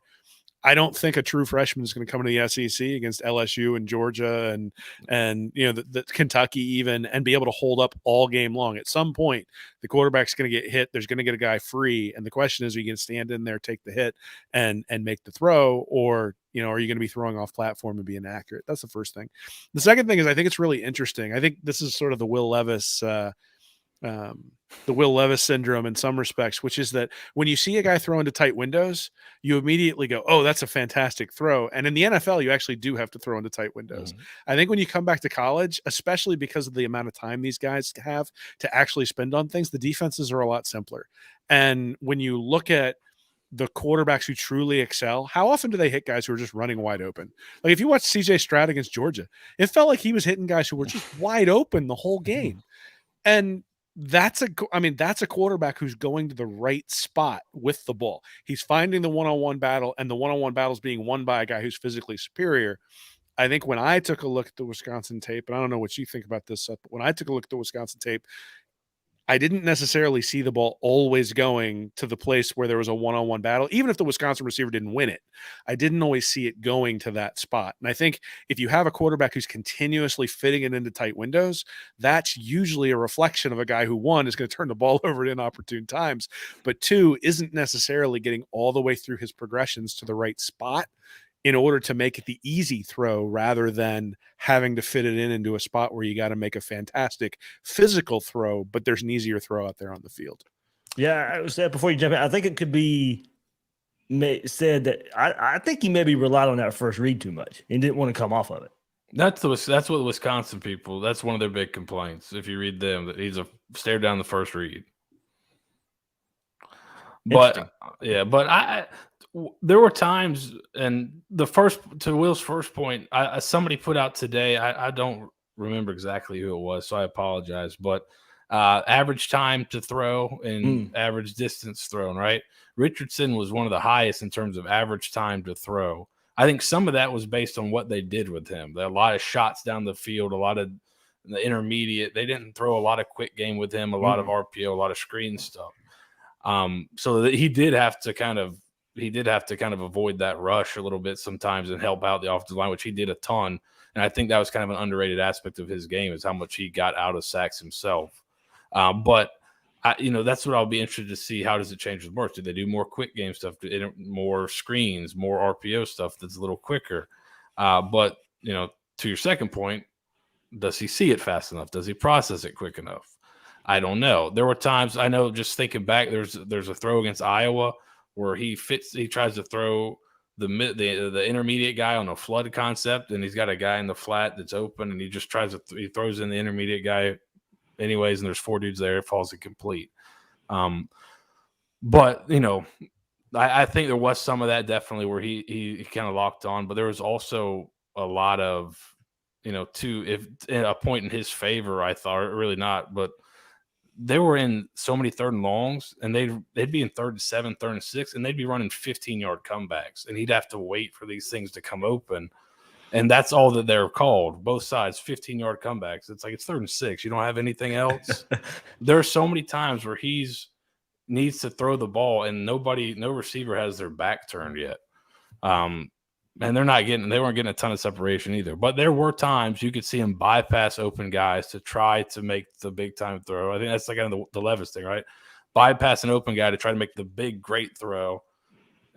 I don't think a true freshman is going to come into the SEC against LSU and Georgia and the Kentucky even and be able to hold up all game long. At some point, the quarterback's going to get hit. There's going to get a guy free, and the question is, are you going to stand in there, take the hit, and make the throw, or are you going to be throwing off platform and be inaccurate? That's the first thing. The second thing is, I think it's really interesting. I think this is sort of the Will Levis syndrome in some respects, which is that when you see a guy throw into tight windows, you immediately go, oh, that's a fantastic throw. And in the NFL, you actually do have to throw into tight windows. I think when you come back to college, especially because of the amount of time these guys have to actually spend on things, the defenses are a lot simpler. And when you look at the quarterbacks who truly excel, how often do they hit guys who are just running wide open? Like if you watch CJ Stroud against Georgia, it felt like he was hitting guys who were just wide open the whole game. And that's a quarterback who's going to the right spot with the ball. He's finding the one-on-one battle, and the one-on-one battle is being won by a guy who's physically superior. I think when I took a look at the Wisconsin tape, and I don't know what you think about this, Seth, but when I took a look at the Wisconsin tape, I didn't necessarily see the ball always going to the place where there was a one-on-one battle. Even if the Wisconsin receiver didn't win it, I didn't always see it going to that spot. And I think if you have a quarterback who's continuously fitting it into tight windows, that's usually a reflection of a guy who, one, is going to turn the ball over at inopportune times, but two, isn't necessarily getting all the way through his progressions to the right spot in order to make it the easy throw rather than having to fit it into a spot where you got to make a fantastic physical throw, but there's an easier throw out there on the field. Yeah, I said before you jump in, I think it could be said that I think he maybe relied on that first read too much and didn't want to come off of it. That's what the Wisconsin people, that's one of their big complaints. If you read them, that he's a stare down the first read. But there were times, and to Will's first point, somebody put out today, I don't remember exactly who it was, so I apologize, but average time to throw and average distance thrown, right? Richardson was one of the highest in terms of average time to throw. I think some of that was based on what they did with him. There are a lot of shots down the field, a lot of the intermediate. They didn't throw a lot of quick game with him, a lot of RPO, a lot of screen stuff. So that he did have to kind of avoid that rush a little bit sometimes and help out the offensive line, which he did a ton. And I think that was kind of an underrated aspect of his game, is how much he got out of sacks himself. But that's what I'll be interested to see. How does it change with Mertz? Do they do more quick game stuff, more screens, more RPO stuff that's a little quicker? But to your second point, does he see it fast enough? Does he process it quick enough? I don't know. There were times, I know, just thinking back, there's a throw against Iowa where he tries to throw the intermediate guy on a flood concept, and he's got a guy in the flat that's open, and he just he throws in the intermediate guy anyways, and there's 4 dudes there, it falls incomplete. But I think there was some of that definitely where he kind of locked on, but there was also a lot of if at a point in his favor, I thought, really not, but they were in so many 3rd and longs, and they'd be in 3rd and 7, 3rd and 6, and they'd be running 15-yard comebacks, and he'd have to wait for these things to come open. And that's all that they're called, both sides, 15-yard comebacks. It's like, it's 3rd and 6. You don't have anything else. There are so many times where needs to throw the ball, and no receiver has their back turned yet. And they weren't getting a ton of separation either. But there were times you could see him bypass open guys to try to make the big time throw. I think that's like kind of the Levis thing, right? Bypass an open guy to try to make the big, great throw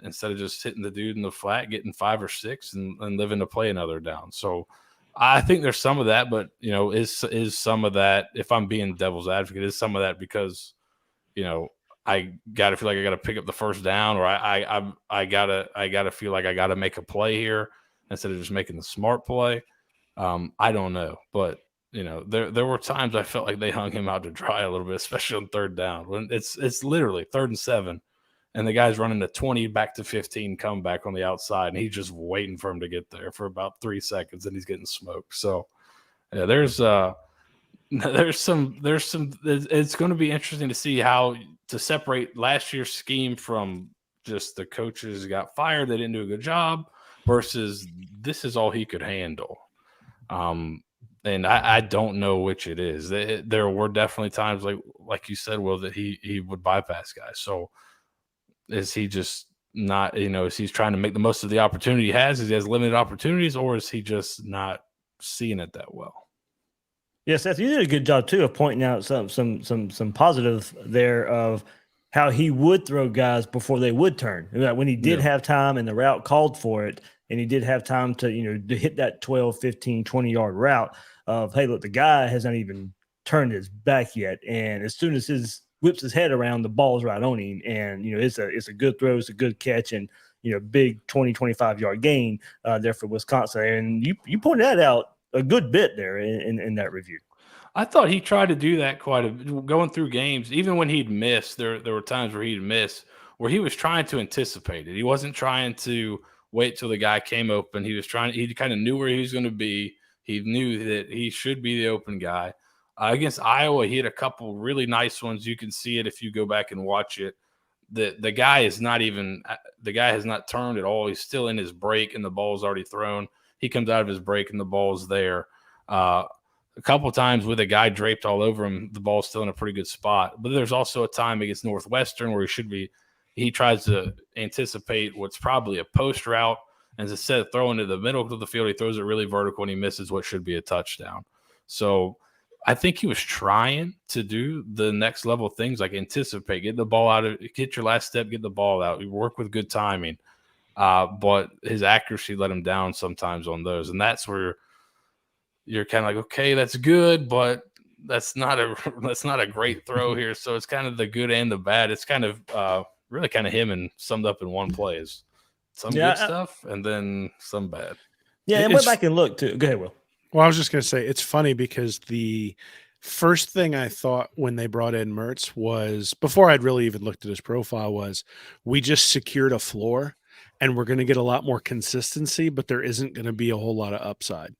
instead of just hitting the dude in the flat, getting 5 or 6 and living to play another down. So I think there's some of that, but is some of that, if I'm being devil's advocate, is some of that because, I gotta feel like I gotta pick up the first down, or I gotta feel like I gotta make a play here instead of just making the smart play. I don't know, but there were times I felt like they hung him out to dry a little bit, especially on 3rd down when it's literally 3rd and 7, and the guy's running a 20 back to 15 comeback on the outside, and he's just waiting for him to get there for about 3 seconds, and he's getting smoked. So yeah, there's some. It's going to be interesting to see how to separate last year's scheme from just the coaches got fired, they didn't do a good job, versus this is all he could handle. And I don't know which it is. There were definitely times like you said, Will, that he would bypass guys. So is he just not, is he trying to make the most of the opportunity he has? Is he has limited opportunities, or is he just not seeing it that well? Yeah, Seth, you did a good job too of pointing out some positive there of how he would throw guys before they would turn. When he did have time and the route called for it, and he did have time to hit that 12, 15, 20-yard route of, hey, look, the guy hasn't even turned his back yet, and as soon as whips his head around, the ball's right on him, and it's a good throw, it's a good catch, and big 20, 25-yard gain there for Wisconsin. And you pointed that out a good bit there in that review. I thought he tried to do that quite a bit going through games. Even when he'd miss, there were times where he'd miss where he was trying to anticipate it. He wasn't trying to wait till the guy came open. He kind of knew where he was going to be. He knew that he should be the open guy. Against Iowa, he had a couple really nice ones. You can see it if you go back and watch it. The guy has not turned at all. He's still in his break, and the ball's already thrown. He comes out of his break, and the ball's there. A couple of times with a guy draped all over him, the ball's still in a pretty good spot. But there's also a time against Northwestern where he tries to anticipate what's probably a post route, and instead of throwing to the middle of the field, he throws it really vertical, and he misses what should be a touchdown. So I think he was trying to do the next level things, like anticipate, get the ball out, get your last step, get the ball out. You work with good timing. But his accuracy let him down sometimes on those. And that's where you're kind of like, okay, that's good, but that's not a great throw here. So it's kind of the good and the bad. It's kind of really kind of him and summed up in one play is some good stuff and then some bad. Yeah, and went back and looked too. Go ahead, Will. Well, I was just going to say, it's funny because the first thing I thought when they brought in Mertz was, before I'd really even looked at his profile, was we just secured a floor and we're going to get a lot more consistency, but there isn't going to be a whole lot of upside.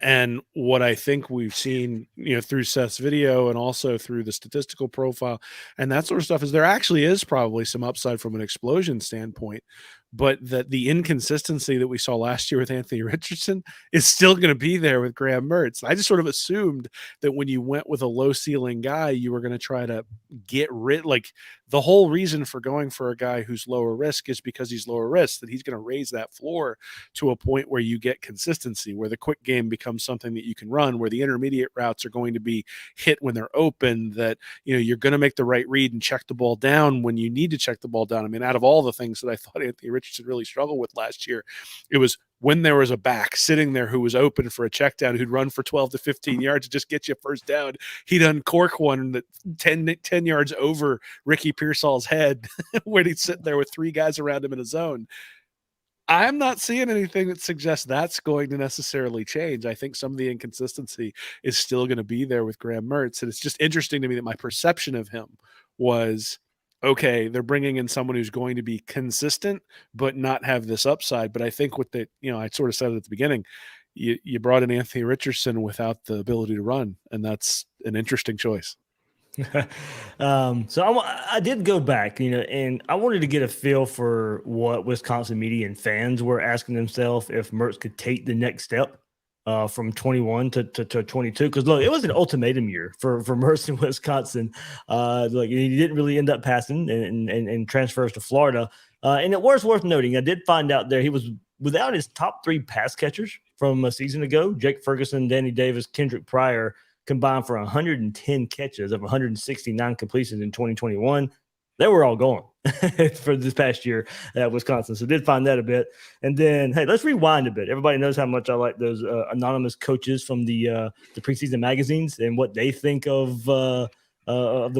And what I think we've seen, through Seth's video and also through the statistical profile and that sort of stuff is there actually is probably some upside from an explosion standpoint, but that the inconsistency that we saw last year with Anthony Richardson is still going to be there with Graham Mertz. I just sort of assumed that when you went with a low ceiling guy, you were going to try to get rid, like the whole reason for going for a guy who's lower risk is because he's lower risk, that he's going to raise that floor to a point where you get consistency, where the quick game becomes something that you can run, where the intermediate routes are going to be hit when they're open, that, you're going to make the right read and check the ball down when you need to check the ball down. I mean, out of all the things that I thought Anthony Richardson really struggled with last year, it was when there was a back sitting there who was open for a check down, who'd run for 12 to 15 yards to just get you first down. He'd uncork one that 10 yards over Ricky Pearsall's head when he'd sit there with three guys around him in a zone. I'm not seeing anything that suggests that's going to necessarily change. I think some of the inconsistency is still going to be there with Graham Mertz. And it's just interesting to me that my perception of him was, okay, they're bringing in someone who's going to be consistent, but not have this upside. But I think with the, I sort of said it at the beginning, you brought in Anthony Richardson without the ability to run. And that's an interesting choice. So I did go back, and I wanted to get a feel for what Wisconsin media and fans were asking themselves if Mertz could take the next step from 21 to 22. Because look, it was an ultimatum year for Mertz in Wisconsin. Like he didn't really end up passing and transfers to Florida. And it was worth noting, I did find out there he was without his top three pass catchers from a season ago: Jake Ferguson, Danny Davis, Kendrick Pryor, combined for 110 catches of 169 completions in 2021. They were all gone for this past year at Wisconsin. So did find that a bit. And then, hey, let's rewind a bit. Everybody knows how much I like those anonymous coaches from the preseason magazines and what they think of the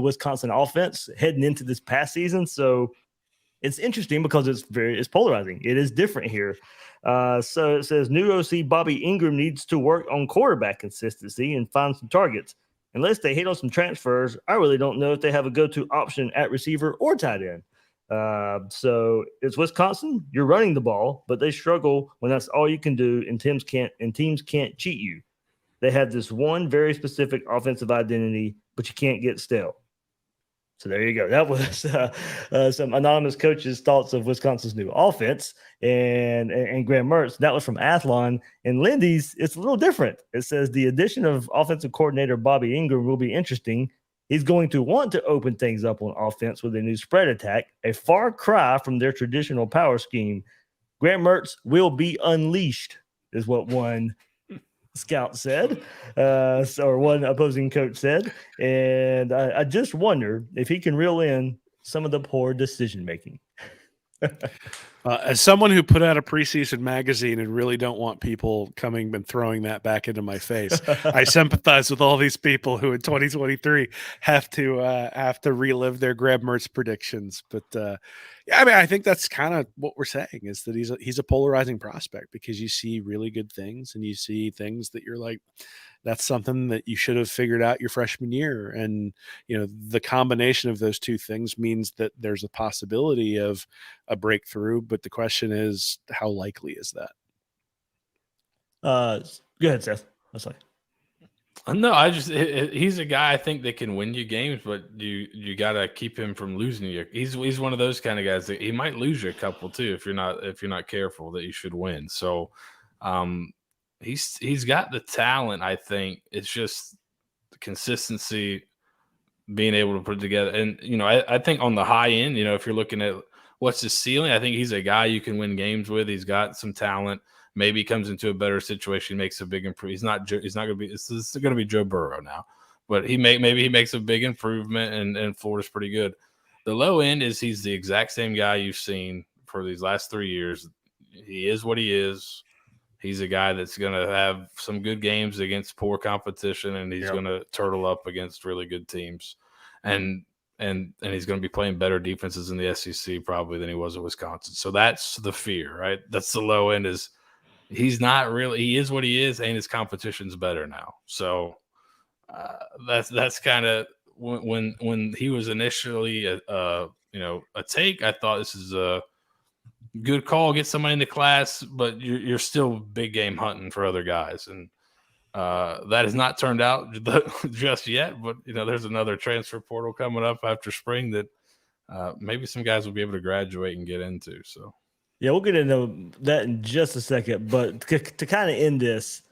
Wisconsin offense heading into this past season. So it's interesting because it's polarizing. It is different here. So it says new OC Bobby Ingram needs to work on quarterback consistency and find some targets. Unless they hit on some transfers, I really don't know if they have a go-to option at receiver or tight end. So it's Wisconsin. You're running the ball, but they struggle when that's all you can do, and teams can't cheat you. They have this one very specific offensive identity, but you can't get stale. So there you go. That was some anonymous coaches' thoughts of Wisconsin's new offense and Graham Mertz. That was from Athlon. And Lindy's, it's a little different. It says the addition of offensive coordinator Bobby Ingram will be interesting. He's going to want to open things up on offense with a new spread attack, a far cry from their traditional power scheme. Graham Mertz will be unleashed, is what one scout said, or one opposing coach said. And I just wonder if he can reel in some of the poor decision making. As someone who put out a preseason magazine and really don't want people coming and throwing that back into my face, I sympathize with all these people who in 2023 have to relive their Graham Mertz predictions. But yeah, I mean, I think that's kind of what we're saying, is that he's a polarizing prospect, because you see really good things and you see things that you're like, that's something that you should have figured out your freshman year. And, the combination of those two things means that there's a possibility of a breakthrough. But the question is, how likely is that? Go ahead, Seth. That's like, no, he's a guy I think that can win you games, but you got to keep him from losing you. He's one of those kind of guys that he might lose you a couple too if you're not careful, that you should win. So, he's got the talent. I think it's just the consistency, being able to put it together. And I think on the high end, if you're looking at what's his ceiling, I think he's a guy you can win games with. He's got some talent. Maybe he comes into a better situation, makes a big improvement. He's not going to be. This is going to be Joe Burrow now, but maybe he makes a big improvement, and Florida's pretty good. The low end is he's the exact same guy you've seen for these last 3 years. He is what he is. He's a guy that's going to have some good games against poor competition, and he's going to turtle up against really good teams, and he's going to be playing better defenses in the SEC probably than he was at Wisconsin. So that's the fear, right? That's the low end. Is he's not really. He is what he is, and his competition's better now. So that's kind of when he was initially a take. I thought this is a good call, get somebody in the class, but you're still big game hunting for other guys. And That has not turned out just yet, but there's another transfer portal coming up after spring that maybe some guys will be able to graduate and get into. So, yeah, we'll get into that in just a second. But to kind of end this,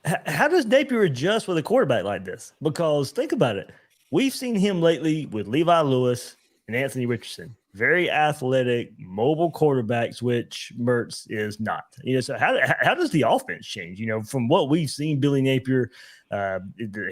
how does Napier adjust with a quarterback like this? Because think about it. We've seen him lately with Levi Lewis and Anthony Richardson. Very athletic, mobile quarterbacks, which Mertz is not. So how does the offense change? From what we've seen, Billy Napier,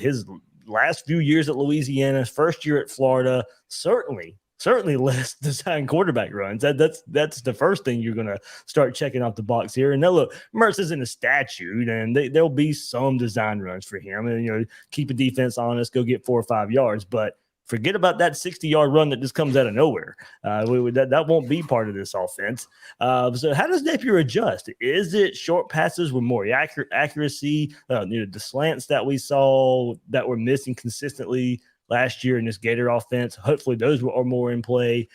his last few years at Louisiana, first year at Florida, certainly less design quarterback runs. That's the first thing you're going to start checking off the box here. And now look, Mertz isn't a statue, and there'll be some design runs for him. And keep a defense honest, go get 4 or 5 yards, but forget about that 60-yard run that just comes out of nowhere. That won't be part of this offense. So how does Napier adjust? Is it short passes with more accuracy? The slants that we saw that were missing consistently last year in this Gator offense, hopefully those are more in play.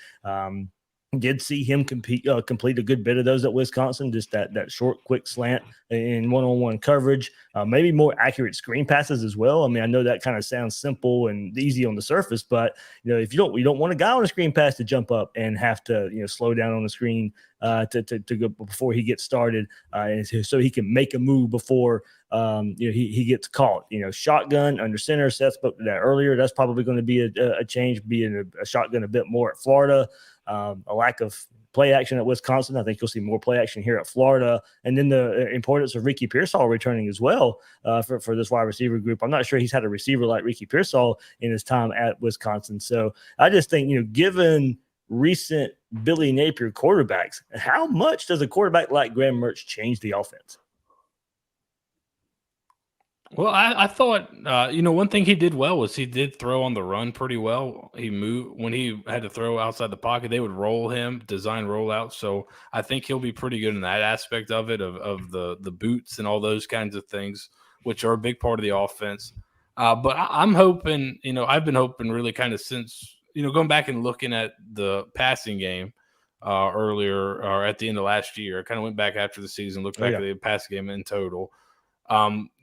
Did see him complete a good bit of those at Wisconsin, just that short, quick slant in one-on-one coverage, maybe more accurate screen passes as well. I mean, I know that kind of sounds simple and easy on the surface, but if you don't want a guy on a screen pass to jump up and have to slow down on the screen to go before he gets started, and so he can make a move before he gets caught. Shotgun under center. Seth spoke to that earlier. That's probably going to be a change, being a shotgun a bit more at Florida. A lack of play action at Wisconsin. I think you'll see more play action here at Florida. And then the importance of Ricky Pearsall returning as well for this wide receiver group. I'm not sure he's had a receiver like Ricky Pearsall in his time at Wisconsin. So I just think, given recent Billy Napier quarterbacks, how much does a quarterback like Graham Mertz change the offense? Well, I thought, one thing he did well was he did throw on the run pretty well. He moved when he had to throw outside the pocket. They would roll him, design rollout. So I think he'll be pretty good in that aspect of it, of the boots and all those kinds of things, which are a big part of the offense. But I'm hoping, I've been hoping really kind of since, going back and looking at the passing game earlier or at the end of last year. I kind of went back after the season, looked back at the passing game in total.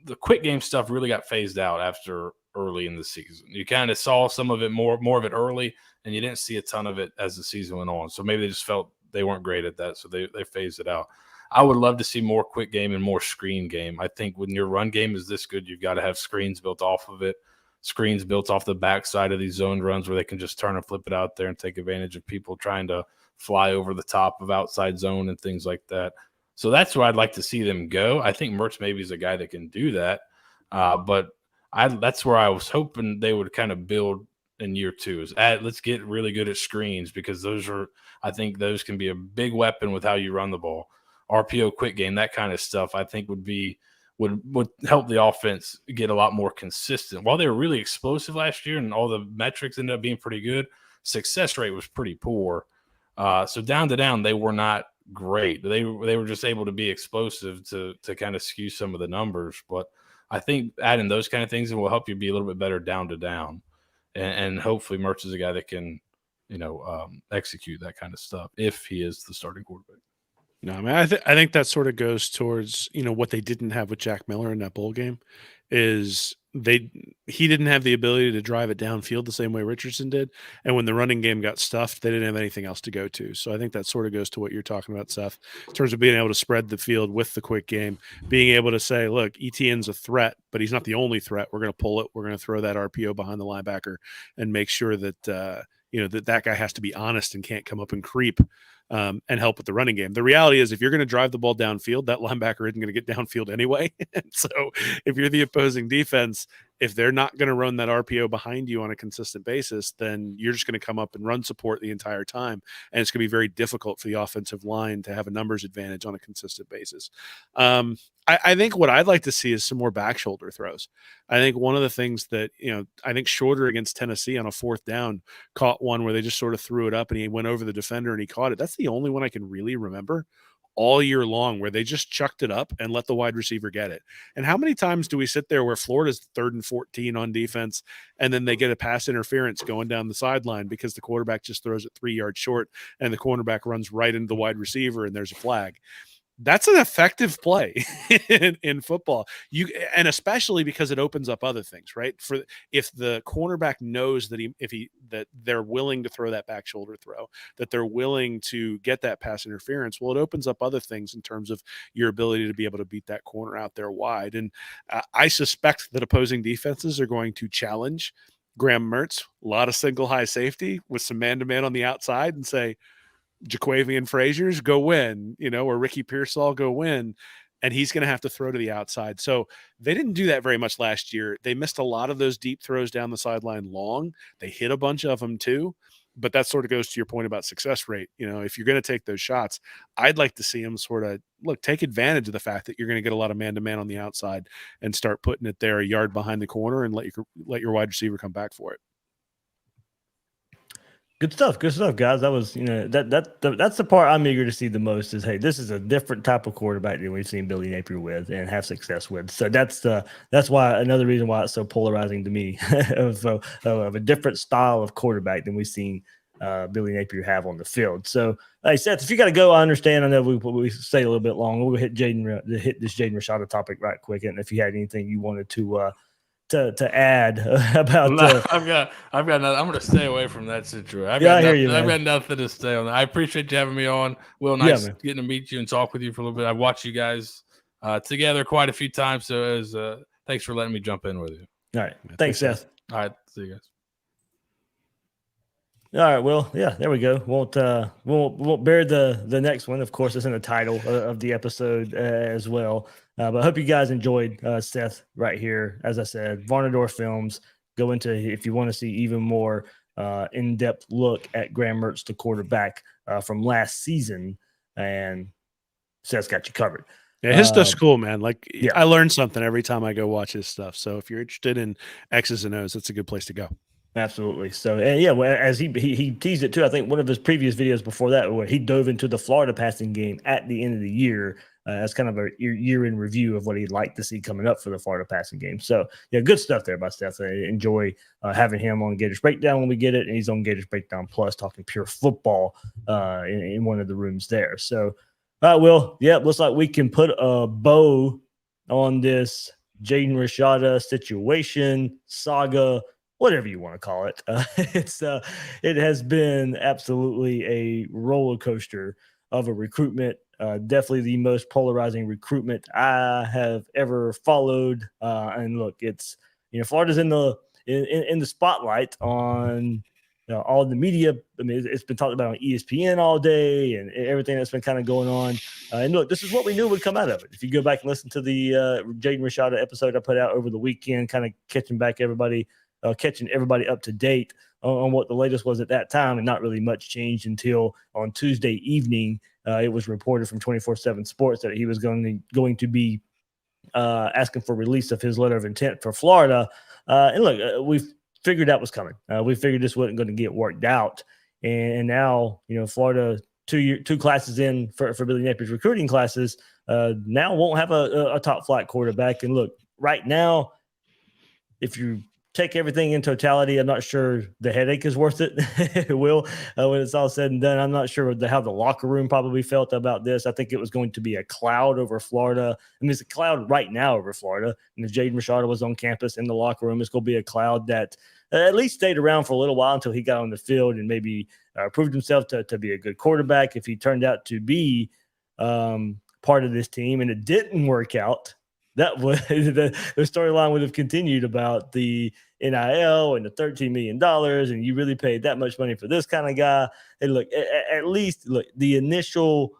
The quick game stuff really got phased out after early in the season. You kind of saw some of it more of it early, and you didn't see a ton of it as the season went on. So maybe they just felt they weren't great at that, so they phased it out. I would love to see more quick game and more screen game. I think when your run game is this good, you've got to have screens built off of it, screens built off the backside of these zone runs where they can just turn and flip it out there and take advantage of people trying to fly over the top of outside zone and things like that. So that's where I'd like to see them go. I think Mertz maybe is a guy that can do that. But that's where I was hoping they would kind of build in year two is let's get really good at screens, because I think those can be a big weapon with how you run the ball. RPO, quick game, that kind of stuff, I think would help the offense get a lot more consistent. While they were really explosive last year and all the metrics ended up being pretty good, success rate was pretty poor. So down to down, they were not great. They were just able to be explosive to kind of skew some of the numbers. But I think adding those kind of things will help you be a little bit better down to down. And hopefully Mertz is a guy that can, execute that kind of stuff if he is the starting quarterback. No, I mean, I think that sort of goes towards, what they didn't have with Jack Miller in that bowl game is he didn't have the ability to drive it downfield the same way Richardson did. And when the running game got stuffed, they didn't have anything else to go to. So I think that sort of goes to what you're talking about, Seth, in terms of being able to spread the field with the quick game, being able to say, look, ETN's a threat, but he's not the only threat. We're going to pull it. We're going to throw that RPO behind the linebacker and make sure that, that guy has to be honest and can't come up and creep and help with the running game. The reality is, if you're going to drive the ball downfield, that linebacker isn't going to get downfield anyway. And so if you're the opposing defense, if they're not going to run that RPO behind you on a consistent basis, then you're just going to come up and run support the entire time. And it's going to be very difficult for the offensive line to have a numbers advantage on a consistent basis. I think what I'd like to see is some more back shoulder throws. I think one of the things that, I think Shorter against Tennessee on a fourth down caught one where they just sort of threw it up and he went over the defender and he caught it. That's the only one I can really remember all year long where they just chucked it up and let the wide receiver get it. And how many times do we sit there where Florida's 3rd and 14 on defense and then they get a pass interference going down the sideline because the quarterback just throws it 3 yards short and the cornerback runs right into the wide receiver and there's a flag? That's an effective play in football. And especially because it opens up other things, right? For if the cornerback knows that that they're willing to throw that back shoulder throw, that they're willing to get that pass interference, well, it opens up other things in terms of your ability to be able to beat that corner out there wide. And I suspect that opposing defenses are going to challenge Graham Mertz, a lot of single high safety with some man-to-man on the outside, and say, Jaquavian Frazier's go win, or Ricky Pearsall go win, and he's going to have to throw to the outside. So they didn't do that very much last year. They missed a lot of those deep throws down the sideline long. They hit a bunch of them too, but that sort of goes to your point about success rate. If you're going to take those shots, I'd like to see them sort of take advantage of the fact that you're going to get a lot of man-to-man on the outside and start putting it there a yard behind the corner and let your wide receiver come back for it. Good stuff, guys. That was, that's the part I'm eager to see the most is, hey, this is a different type of quarterback than we've seen Billy Napier with and have success with. So that's why another reason why it's so polarizing to me of a different style of quarterback than we've seen Billy Napier have on the field. So, hey, Seth, if you got to go, I understand. I know we stay a little bit long. We'll hit this Jaden Rashada topic right quick, and if you had anything you wanted to add about I've got nothing. I'm going to stay away from that situation. I've got nothing to say on that. I appreciate you having me on. Will, nice getting to meet you and talk with you for a little bit. I've watched you guys together quite a few times, so thanks for letting me jump in with you. All right. Thanks, Seth. All right. See you guys. All right, well, yeah, there we go. Won't bear the next one. Of course, it's in the title of the episode as well. But I hope you guys enjoyed Seth right here. As I said, Varnadore Films. Go into if you want to see even more in-depth look at Graham Mertz, the quarterback from last season, and Seth's got you covered. Yeah, his stuff's cool, man. I learn something every time I go watch his stuff. So if you're interested in X's and O's, that's a good place to go. Absolutely. So, and yeah, well, as he teased it too, I think one of his previous videos before that, where he dove into the Florida passing game at the end of the year as kind of a year in review of what he'd like to see coming up for the Florida passing game. So, yeah, good stuff there by Seth. I enjoy having him on Gators Breakdown when we get it, and he's on Gators Breakdown Plus talking pure football in one of the rooms there. So, all right, Will, yeah, looks like we can put a bow on this Jaden Rashada situation, saga, whatever you want to call it. It has been absolutely a roller coaster of a recruitment. Definitely the most polarizing recruitment I have ever followed. And look, it's Florida's in the spotlight on all the media. I mean, it's been talked about on ESPN all day and everything that's been kind of going on. And look, this is what we knew would come out of it. If you go back and listen to the Jaden Rashada episode I put out over the weekend, kind of catching everybody up to date on what the latest was at that time, and not really much changed until on Tuesday evening. It was reported from 24/7 Sports that he was going to be asking for release of his letter of intent for Florida. And look, we figured that was coming. We figured this wasn't going to get worked out. And now, Florida, two classes in for Billy Napier's recruiting classes, now won't have a top flight quarterback. And look, right now, if you take everything in totality, I'm not sure the headache is worth it. It will when it's all said and done. I'm not sure how the locker room probably felt about this. I think it was going to be a cloud over Florida. I mean, it's a cloud right now over Florida. And if Jaden Rashada was on campus in the locker room, it's going to be a cloud that at least stayed around for a little while until he got on the field and maybe proved himself to be a good quarterback. If he turned out to be part of this team and it didn't work out, that would the storyline would have continued about the NIL and the $13 million, and you really paid that much money for this kind of guy. And look, at least the initial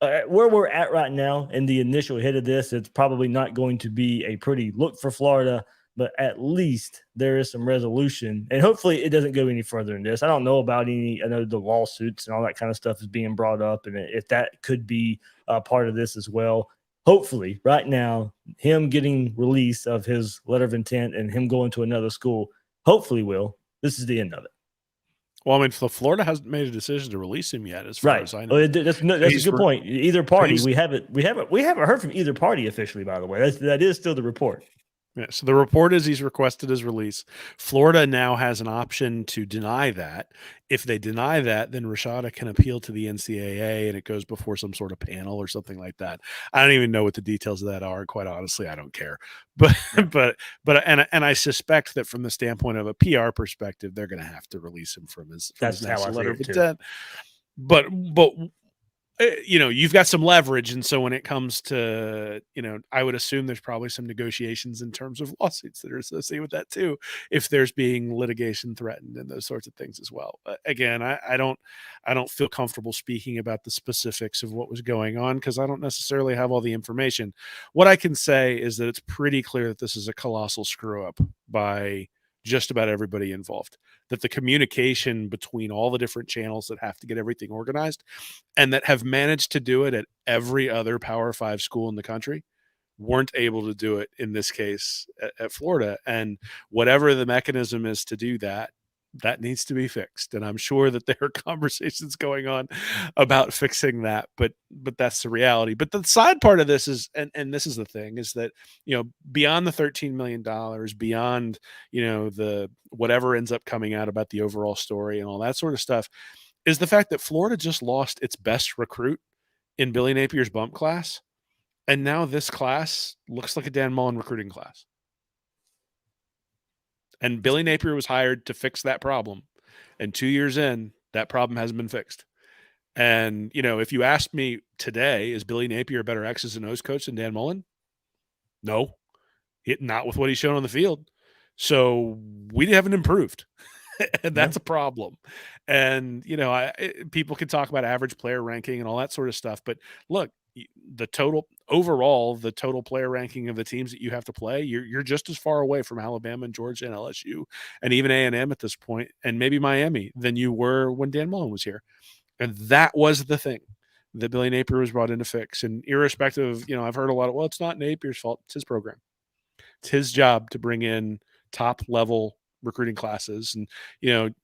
where we're at right now, and the initial hit of this, it's probably not going to be a pretty look for Florida, but at least there is some resolution, and hopefully it doesn't go any further than this. I don't know about I know the lawsuits and all that kind of stuff is being brought up, and if that could be a part of this as well. Hopefully, right now, him getting release of his letter of intent and him going to another school, hopefully, this is the end of it. Well, I mean, Florida hasn't made a decision to release him yet, as far as I know. Well, that's a good point. Either party, we haven't heard from either party officially. By the way, that is still the report. Yeah, so the report is he's requested his release. Florida now has an option to deny that. If they deny that, then Rashada can appeal to the NCAA and it goes before some sort of panel or something like that. I don't even know what the details of that are. Quite honestly, I don't care. But Yeah. and I suspect that from the standpoint of a PR perspective, they're going to have to release him from his That's how next I see letter it of too. intent. But you've got some leverage. And so when it comes to, I would assume there's probably some negotiations in terms of lawsuits that are associated with that too, if there's being litigation threatened and those sorts of things as well. Again, I don't feel comfortable speaking about the specifics of what was going on because I don't necessarily have all the information. What I can say is that it's pretty clear that this is a colossal screw up by just about everybody involved, that the communication between all the different channels that have to get everything organized and that have managed to do it at every other Power 5 school in the country weren't able to do it in this case at Florida. And whatever the mechanism is to do that, that needs to be fixed. And I'm sure that there are conversations going on about fixing that, but that's the reality. But the side part of this is, and this is the thing, is that, beyond the $13 million, beyond, the whatever ends up coming out about the overall story and all that sort of stuff, is the fact that Florida just lost its best recruit in Billy Napier's bump class. And now this class looks like a Dan Mullen recruiting class. And Billy Napier was hired to fix that problem. And 2 years in, that problem hasn't been fixed. And, if you asked me today, is Billy Napier a better X's and O's coach than Dan Mullen? No, not with what he's shown on the field. So we haven't improved. And that's a problem. And, people can talk about average player ranking and all that sort of stuff. But look, the total player ranking of the teams that you have to play, you're just as far away from Alabama and Georgia and LSU and even A&M at this point, and maybe Miami, than you were when Dan Mullen was here. And that was the thing that Billy Napier was brought in to fix. And irrespective of, I've heard a lot of, well, it's not Napier's fault. It's his program. It's his job to bring in top level recruiting classes. And,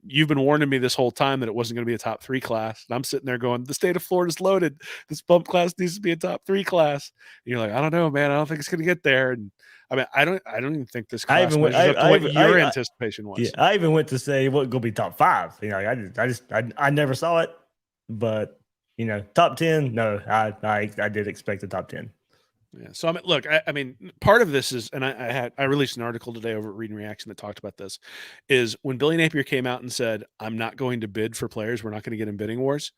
you've been warning me this whole time that it wasn't going to be a top 3 class. And I'm sitting there going, the state of Florida's loaded. This bump class needs to be a top 3 class. And you're like, I don't know, man. I don't think it's going to get there. And I mean, I don't even think this class measures up to what your anticipation was. Yeah, I even went to say what going to be top 5. I never saw it, but top 10. No, I did expect the top 10. Yeah. So look, I mean, part of this is, and I released an article today over at Read and Reaction that talked about this, is when Billy Napier came out and said, I'm not going to bid for players, we're not going to get in bidding wars.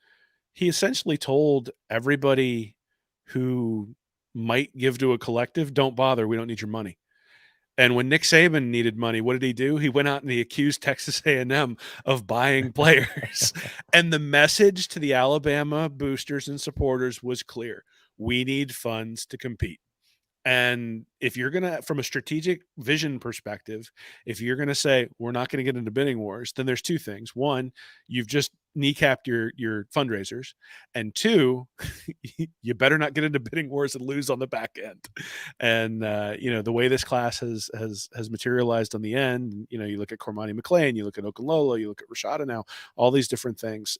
He essentially told everybody who might give to a collective, don't bother, we don't need your money. And when Nick Saban needed money, what did he do? He went out and he accused Texas A&M of buying players. And the message to the Alabama boosters and supporters was clear. We need funds to compete. And if you're going to, from a strategic vision perspective, if you're going to say, we're not going to get into bidding wars, then there's 2 things. 1, you've just kneecapped your fundraisers. And 2, you better not get into bidding wars and lose on the back end. And, the way this class has materialized on the end, you look at Cormani McClain, you look at Okunlola, you look at Rashada now, all these different things.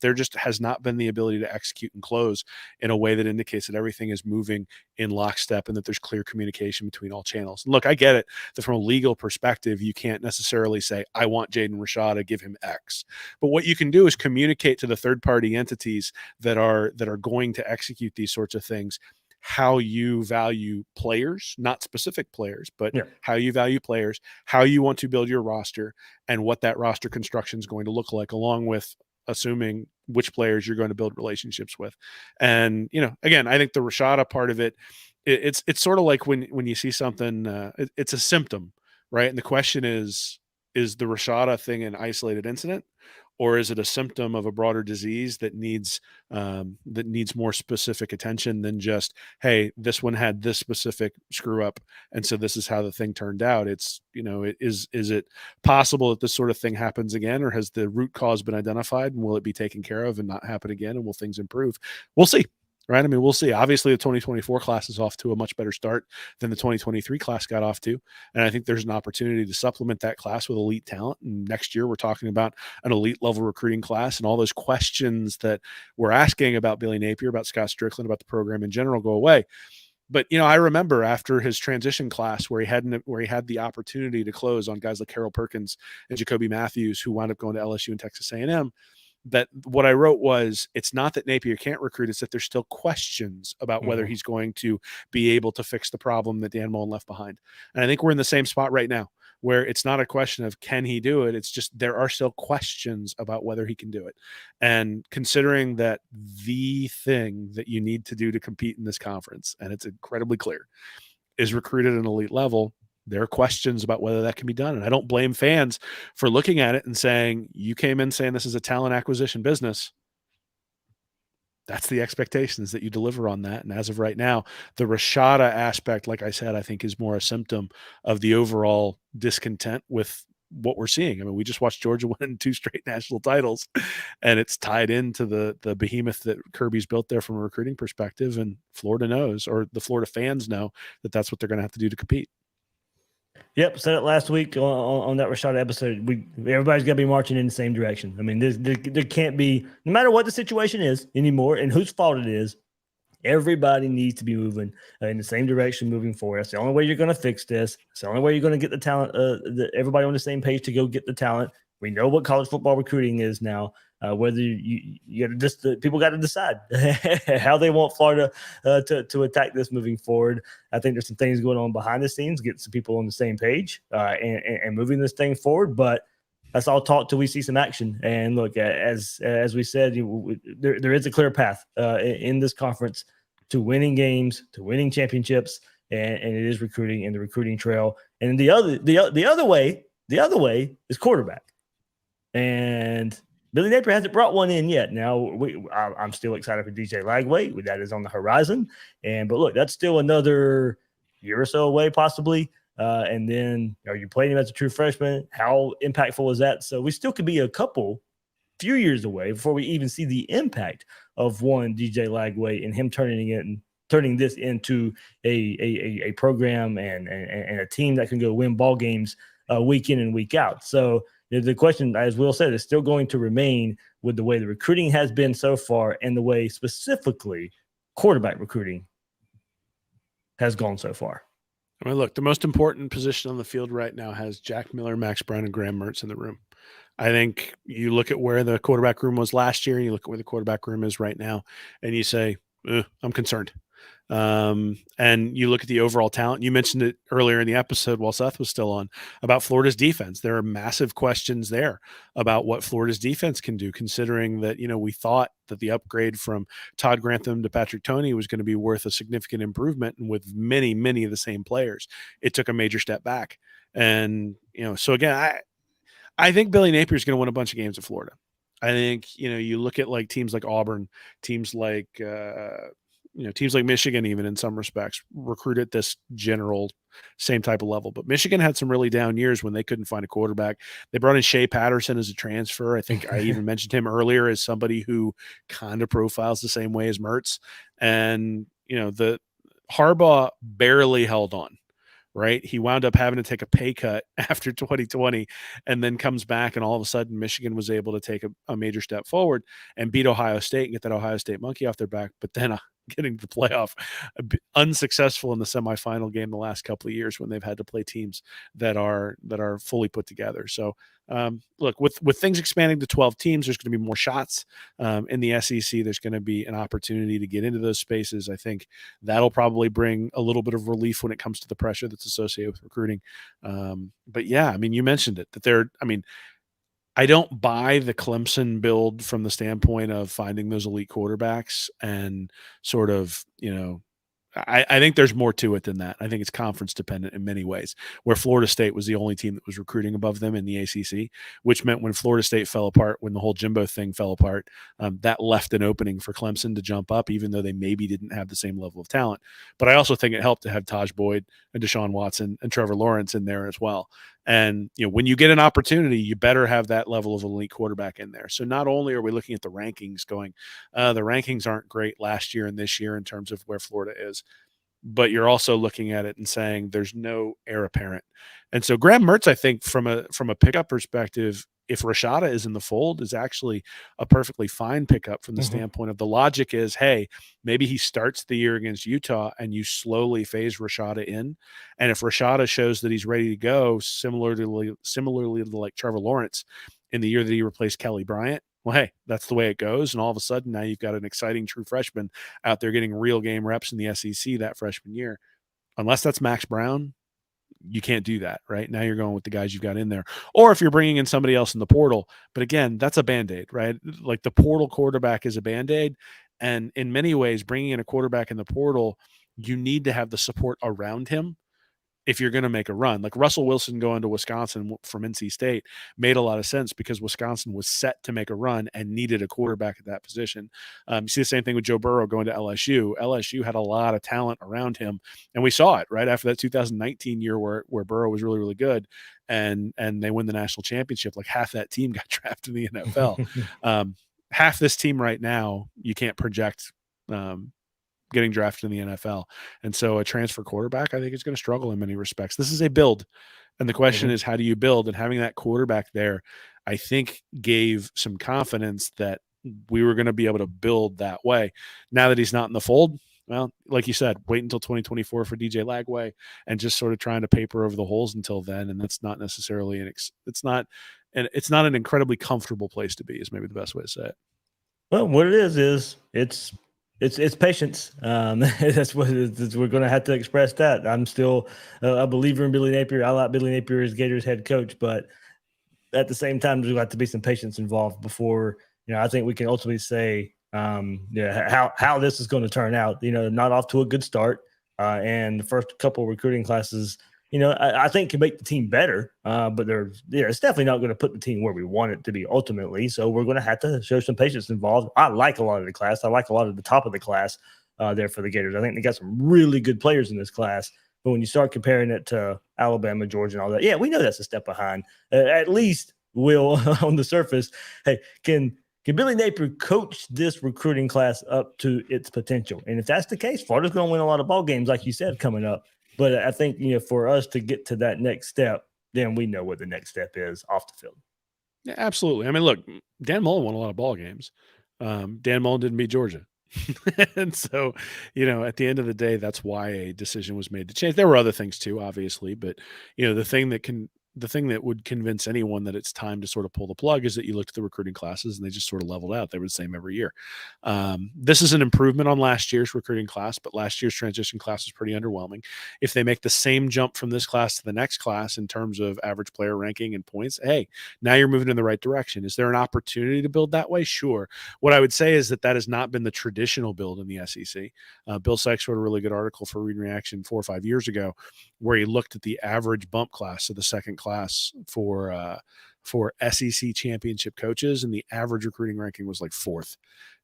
There just has not been the ability to execute and close in a way that indicates that everything is moving in lockstep and that there's clear communication between all channels. And look, I get it that from a legal perspective, you can't necessarily say, I want Jaden Rashada, give him X. But what you can do is communicate to the third-party entities that are going to execute these sorts of things how you value players, not specific players, but how you value players, how you want to build your roster, and what that roster construction is going to look like, along with assuming which players you're going to build relationships with. And, again, I think the Rashada part of it, it's sort of like when you see something, it's a symptom, right? And the question is the Rashada thing an isolated incident, or is it a symptom of a broader disease that needs more specific attention than just, hey, this one had this specific screw up, and so this is how the thing turned out? It's, is it possible that this sort of thing happens again, or has the root cause been identified, and will it be taken care of and not happen again, and will things improve? We'll see. Right. I mean, we'll see. Obviously, the 2024 class is off to a much better start than the 2023 class got off to. And I think there's an opportunity to supplement that class with elite talent. And next year, we're talking about an elite level recruiting class, and all those questions that we're asking about Billy Napier, about Scott Strickland, about the program in general go away. But I remember after his transition class where he had the opportunity to close on guys like Harold Perkins and Jacoby Matthews, who wound up going to LSU and Texas A&M, that what I wrote was, it's not that Napier can't recruit, it's that there's still questions about whether he's going to be able to fix the problem that Dan Mullen left behind. And I think we're in the same spot right now, where it's not a question of can he do it, it's just there are still questions about whether he can do it. And considering that the thing that you need to do to compete in this conference, and it's incredibly clear, is recruit at an elite level, there are questions about whether that can be done. And I don't blame fans for looking at it and saying, you came in saying this is a talent acquisition business. That's the expectations, that you deliver on that. And as of right now, the Rashada aspect, like I said, I think is more a symptom of the overall discontent with what we're seeing. I mean, we just watched Georgia win 2 straight national titles, and it's tied into the behemoth that Kirby's built there from a recruiting perspective. And Florida knows, or the Florida fans know, that that's what they're going to have to do to compete. Yep, said it last week on that Rashada episode. Everybody's got to be marching in the same direction. I mean, there can't be, no matter what the situation is anymore and whose fault it is, everybody needs to be moving in the same direction moving forward. That's the only way you're going to fix this. It's the only way you're going to get the talent, everybody on the same page to go get the talent. We know what college football recruiting is now. Whether you got to just people got to decide how they want Florida to attack this moving forward. I think there's some things going on behind the scenes, get some people on the same page and moving this thing forward. But that's all talk till we see some action. And look, as we said, there is a clear path in this conference to winning games, to winning championships, and it is recruiting and the recruiting trail. And the other way is quarterback. And Billy Napier hasn't brought one in yet. Now, I'm still excited for DJ Lagway. That is on the horizon. But look, that's still another year or so away, possibly. And then are you playing him as a true freshman? How impactful is that? So we still could be a few years away before we even see the impact of one DJ Lagway and him turning this into a program and a team that can go win ball games week in and week out. So the question, as Will said, is still going to remain with the way the recruiting has been so far and the way specifically quarterback recruiting has gone so far. I mean, look, the most important position on the field right now has Jack Miller, Max Brown, and Graham Mertz in the room. I think you look at where the quarterback room was last year and you look at where the quarterback room is right now, and you say, I'm concerned. And you look at the overall talent. You mentioned it earlier in the episode while Seth was still on about Florida's defense. There are massive questions there about what Florida's defense can do, considering that, we thought that the upgrade from Todd Grantham to Patrick Toney was going to be worth a significant improvement. And with many, many of the same players, it took a major step back. And, so again, I think Billy Napier is going to win a bunch of games at Florida. I think, you look at like teams like Auburn, teams like Michigan, even in some respects, recruit at this general same type of level. But Michigan had some really down years when they couldn't find a quarterback. They brought in Shea Patterson as a transfer. I think I even mentioned him earlier as somebody who kind of profiles the same way as Mertz. And, the Harbaugh barely held on. Right. He wound up having to take a pay cut after 2020 and then comes back. And all of a sudden, Michigan was able to take a major step forward and beat Ohio State and get that Ohio State monkey off their back. But then getting to the playoff, unsuccessful in the semifinal game the last couple of years when they've had to play teams that are fully put together. So, look, with things expanding to 12 teams, there's going to be more shots in the SEC. There's going to be an opportunity to get into those spaces. I think that'll probably bring a little bit of relief when it comes to the pressure that's associated with recruiting. But yeah, I mean, you mentioned it I don't buy the Clemson build from the standpoint of finding those elite quarterbacks and sort of, I think there's more to it than that. I think it's conference dependent in many ways, where Florida State was the only team that was recruiting above them in the ACC, which meant when Florida State fell apart, when the whole Jimbo thing fell apart, that left an opening for Clemson to jump up, even though they maybe didn't have the same level of talent. But I also think it helped to have Taj Boyd and Deshaun Watson and Trevor Lawrence in there as well. And, when you get an opportunity, you better have that level of elite quarterback in there. So not only are we looking at the rankings going, the rankings aren't great last year and this year in terms of where Florida is. but you're also looking at it and saying there's no heir apparent. And so Graham Mertz, I think from a pickup perspective, if Rashada is in the fold, is actually a perfectly fine pickup from the standpoint of the logic is, hey, maybe he starts the year against Utah and you slowly phase Rashada in. And if Rashada shows that he's ready to go, similarly to like Trevor Lawrence in the year that he replaced Kelly Bryant, well, hey, that's the way it goes. And all of a sudden now you've got an exciting true freshman out there getting real game reps in the SEC that freshman year. Unless that's Max Brown, you can't do that, right? Now you're going with the guys you've got in there. Or if you're bringing in somebody else in the portal, but again, that's a Band-Aid, right? Like the portal quarterback is a Band-Aid. And in many ways, bringing in a quarterback in the portal, you need to have the support around him if you're going to make a run. Like Russell Wilson going to Wisconsin from NC State made a lot of sense because Wisconsin was set to make a run and needed a quarterback at that position. You see the same thing with Joe Burrow going to LSU. LSU had a lot of talent around him, and we saw it right after that 2019 year where Burrow was really, really good, and they win the national championship. Like half that team got drafted in the NFL. Half this team right now, you can't project getting drafted in the NFL. And so a transfer quarterback, I think, is going to struggle in many respects. This is a build. And the question is, how do you build? And having that quarterback there, I think, gave some confidence that we were going to be able to build that way. Now that he's not in the fold, well, like you said, wait until 2024 for DJ Lagway and just sort of trying to paper over the holes until then. And that's not necessarily it's not an incredibly comfortable place to be, is maybe the best way to say it. Well, what it is it's patience. That's what we're going to have to express that. I'm still a believer in Billy Napier. I like Billy Napier as Gators head coach, but at the same time, there's got to be some patience involved before, I think we can ultimately say, how this is going to turn out. Not off to a good start. And the first couple of recruiting classes, I think can make the team better, but it's definitely not going to put the team where we want it to be ultimately. So we're going to have to show some patience involved. I like a lot of the class. I like a lot of the top of the class there for the Gators. I think they got some really good players in this class. But when you start comparing it to Alabama, Georgia, and all that, we know that's a step behind. At least, Will, on the surface, hey, can Billy Napier coach this recruiting class up to its potential? And if that's the case, Florida's going to win a lot of ball games, like you said, coming up. But I think, for us to get to that next step, then we know what the next step is off the field. Yeah, absolutely. I mean, look, Dan Mullen won a lot of ball games. Dan Mullen didn't beat Georgia. And so, at the end of the day, that's why a decision was made to change. There were other things too, obviously, but, the thing that would convince anyone that it's time to sort of pull the plug is that you looked at the recruiting classes and they just sort of leveled out. They were the same every year. This is an improvement on last year's recruiting class, but last year's transition class was pretty underwhelming. If they make the same jump from this class to the next class in terms of average player ranking and points, hey, now you're moving in the right direction. Is there an opportunity to build that way? Sure. What I would say is that has not been the traditional build in the SEC. Bill Sykes wrote a really good article for Read and Reaction 4 or 5 years ago where he looked at the average bump class, so the second class for SEC championship coaches, and the average recruiting ranking was like 4th,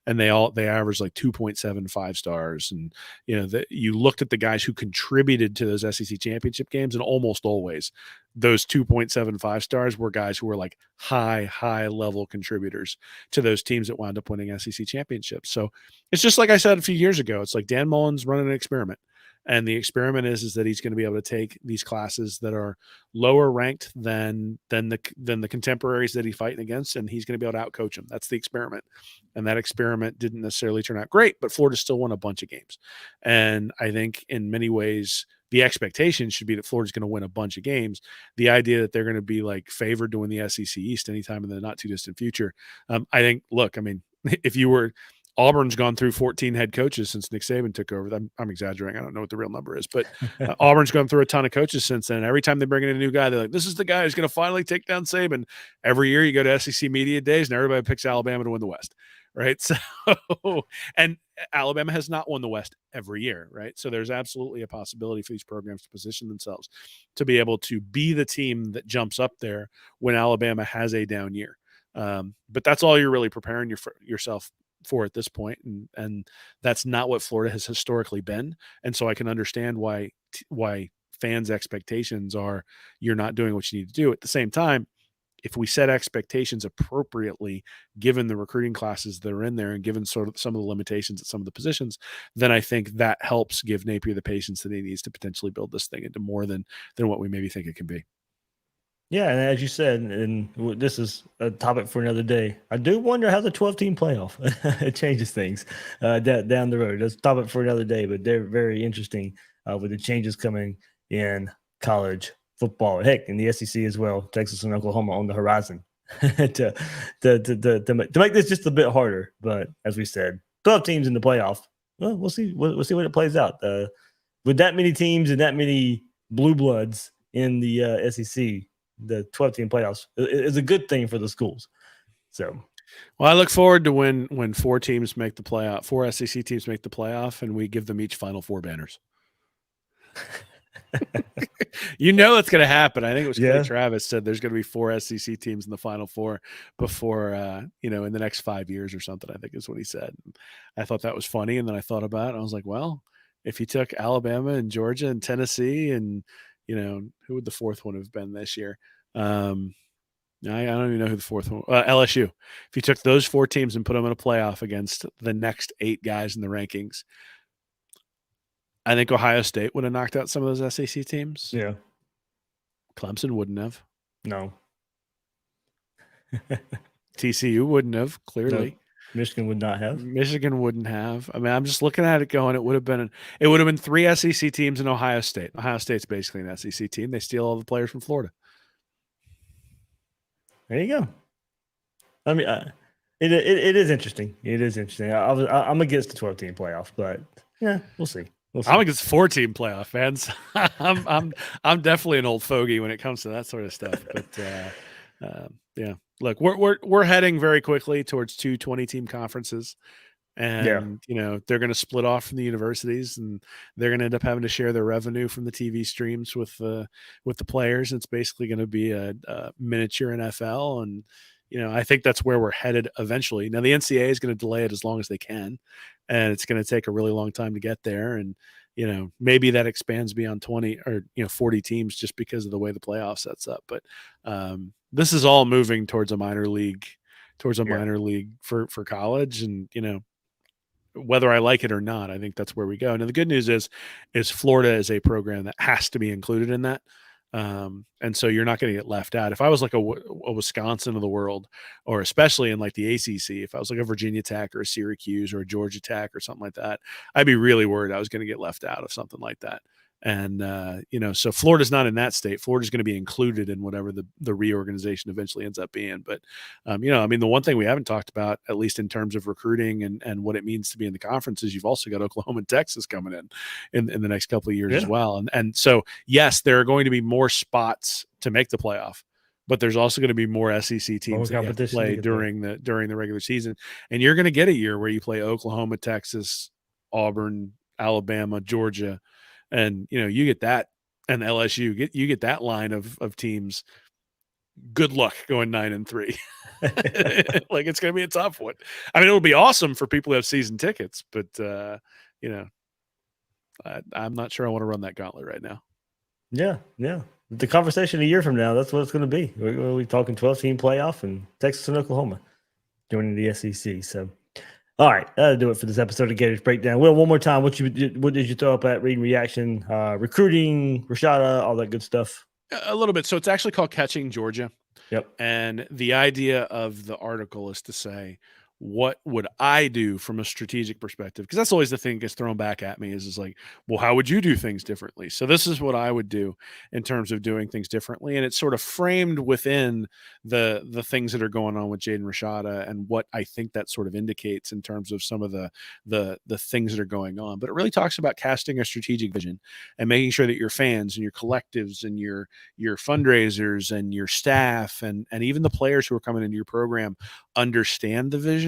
and they averaged like 2.75 stars. And you looked at the guys who contributed to those SEC championship games, and almost always those 2.75 stars were guys who were like high level contributors to those teams that wound up winning SEC championships. So it's just like I said a few years ago, it's like Dan Mullen's running an experiment. And the experiment is that he's going to be able to take these classes that are lower ranked than the contemporaries that he's fighting against, and he's going to be able to outcoach them. That's the experiment. And that experiment didn't necessarily turn out great, but Florida still won a bunch of games. And I think in many ways, the expectation should be that Florida's going to win a bunch of games. The idea that they're going to be like favored to win the SEC East anytime in the not too distant future. I think, look, I mean, if you were – Auburn's gone through 14 head coaches since Nick Saban took over. I'm exaggerating. I don't know what the real number is, but Auburn's gone through a ton of coaches since then. Every time they bring in a new guy, they're like, this is the guy who's going to finally take down Saban. Every year you go to SEC Media Days and everybody picks Alabama to win the West, right? So, and Alabama has not won the West every year, right? So there's absolutely a possibility for these programs to position themselves to be able to be the team that jumps up there when Alabama has a down year. But that's all you're really preparing yourself for at this point, and that's not what Florida has historically been. And so I can understand why fans' expectations are you're not doing what you need to do. At the same time, if we set expectations appropriately, given the recruiting classes that are in there and given sort of some of the limitations at some of the positions, then I think that helps give Napier the patience that he needs to potentially build this thing into more than what we maybe think it can be. Yeah, and as you said, and this is a topic for another day, I do wonder how the 12-team playoff it changes things down the road. That's a topic for another day, but they're very interesting with the changes coming in college football. Heck, in the SEC as well, Texas and Oklahoma on the horizon to make this just a bit harder. But as we said, 12 teams in the playoff. Well, we'll see. We'll see what it plays out. With that many teams and that many blue bloods in the SEC, the 12-team playoffs is a good thing for the schools. So, well, I look forward to when 4 teams make the playoff, 4 SEC teams make the playoff, and we give them each Final Four banners. You know it's going to happen. I think it was Clay Travis said there's going to be 4 SEC teams in the Final Four before, in the next 5 years or something, I think is what he said. I thought that was funny, and then I thought about it. I was like, well, if you took Alabama and Georgia and Tennessee and who would the 4th one have been this year? I don't even know who the 4th one. LSU. If you took those 4 teams and put them in a playoff against the next 8 guys in the rankings, I think Ohio State would have knocked out some of those SEC teams. Yeah. Clemson wouldn't have. No. TCU wouldn't have, clearly. No. Michigan would not have. Michigan wouldn't have. I mean, I'm just looking at it going, it would have been 3 SEC teams in Ohio State. Ohio State's basically an SEC team. They steal all the players from Florida. There you go. I mean, it is interesting. It is interesting. I'm against the 12-team playoff, but yeah, we'll see. I'm against 4-team playoff, fans. I'm definitely an old fogey when it comes to that sort of stuff. But yeah, look, we're heading very quickly towards 2 20-team conferences, and they're going to split off from the universities, and they're going to end up having to share their revenue from the TV streams with the players. It's basically going to be a miniature NFL, and I think that's where we're headed eventually. Now the NCAA is going to delay it as long as they can, and it's going to take a really long time to get there. And maybe that expands beyond 20 or 40 teams just because of the way the playoff sets up. But this is all moving towards a minor league, minor league for college. And whether I like it or not, I think that's where we go. Now the good news is Florida is a program that has to be included in that. And so you're not going to get left out. If I was like a Wisconsin of the world, or especially in like the ACC, if I was like a Virginia Tech or a Syracuse or a Georgia Tech or something like that, I'd be really worried I was going to get left out of something like that. And, so Florida's not in that state. Florida's going to be included in whatever the reorganization eventually ends up being. But, the one thing we haven't talked about, at least in terms of recruiting and what it means to be in the conference, is you've also got Oklahoma and Texas coming in the next couple of years as well. And so, yes, there are going to be more spots to make the playoff, but there's also going to be more SEC teams that have to play during the regular season. And you're going to get a year where you play Oklahoma, Texas, Auburn, Alabama, Georgia, and you get that, and LSU you get that line of teams. Good luck going 9-3. Like, it's going to be a tough one. I mean, it'll be awesome for people who have season tickets, but I'm not sure I want to run that gauntlet right now. Yeah. The conversation a year from now, that's what it's going to be. We're talking 12-team playoff and Texas and Oklahoma joining the SEC. So. All right, that'll do it for this episode of Gators Breakdown. Will, one more time, what did you throw up at reading reaction, recruiting, Rashada, all that good stuff? A little bit. So it's actually called Catching Georgia. Yep. And the idea of the article is to say, what would I do from a strategic perspective? Because that's always the thing that gets thrown back at me is like, well, how would you do things differently? So this is what I would do in terms of doing things differently. And it's sort of framed within the things that are going on with Jaden Rashada and what I think that sort of indicates in terms of some of the things that are going on. But it really talks about casting a strategic vision and making sure that your fans and your collectives and your fundraisers and your staff and even the players who are coming into your program understand the vision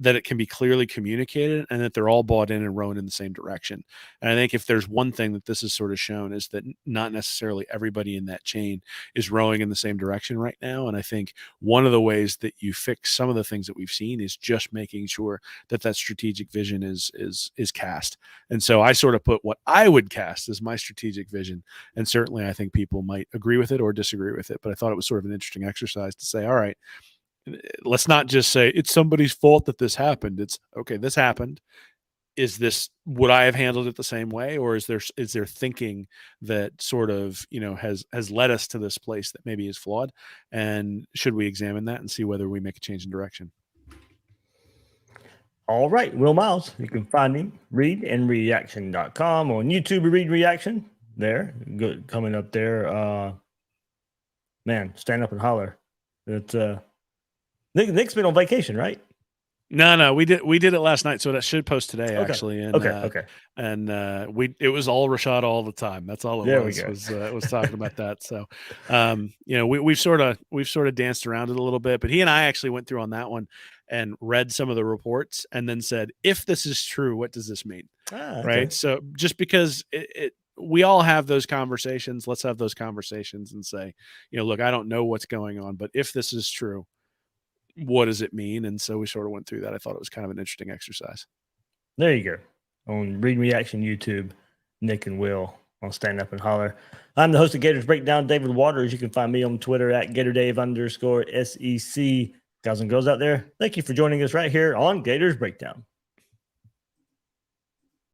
that it can be clearly communicated and that they're all bought in and rowing in the same direction. And I think if there's one thing that this has sort of shown is that not necessarily everybody in that chain is rowing in the same direction right now. And I think one of the ways that you fix some of the things that we've seen is just making sure that that strategic vision is cast. And so I sort of put what I would cast as my strategic vision. And certainly I think people might agree with it or disagree with it, but I thought it was sort of an interesting exercise to say, all right, let's not just say it's somebody's fault that this happened. It's okay, this happened. Would I have handled it the same way? Or is there thinking that sort of, has led us to this place that maybe is flawed? And should we examine that and see whether we make a change in direction? All right, Will Miles. You can find him, readandreaction.com, on YouTube, Read and Reaction. There, good coming up there. Man, stand up and holler. It's Nick's been on vacation, right? No, we did it last night, so that should post today, Okay. actually. And, Okay. And it was all Rashada all the time. That's all There it we go. was talking about that. So, we've sort of danced around it a little bit, but he and I actually went through on that one and read some of the reports and then said, if this is true, what does this mean? Okay. Right. So just because we all have those conversations, let's have those conversations and say, look, I don't know what's going on, but if this is true, what does it mean? And so we sort of went through that. I thought it was kind of an interesting exercise. There you go. On Read and Reaction YouTube, Nick and Will on Stand Up and Holler. I'm the host of Gators Breakdown, David Waters. You can find me on Twitter at GatorDave_SEC. Guys and girls out there, thank you for joining us right here on Gators Breakdown.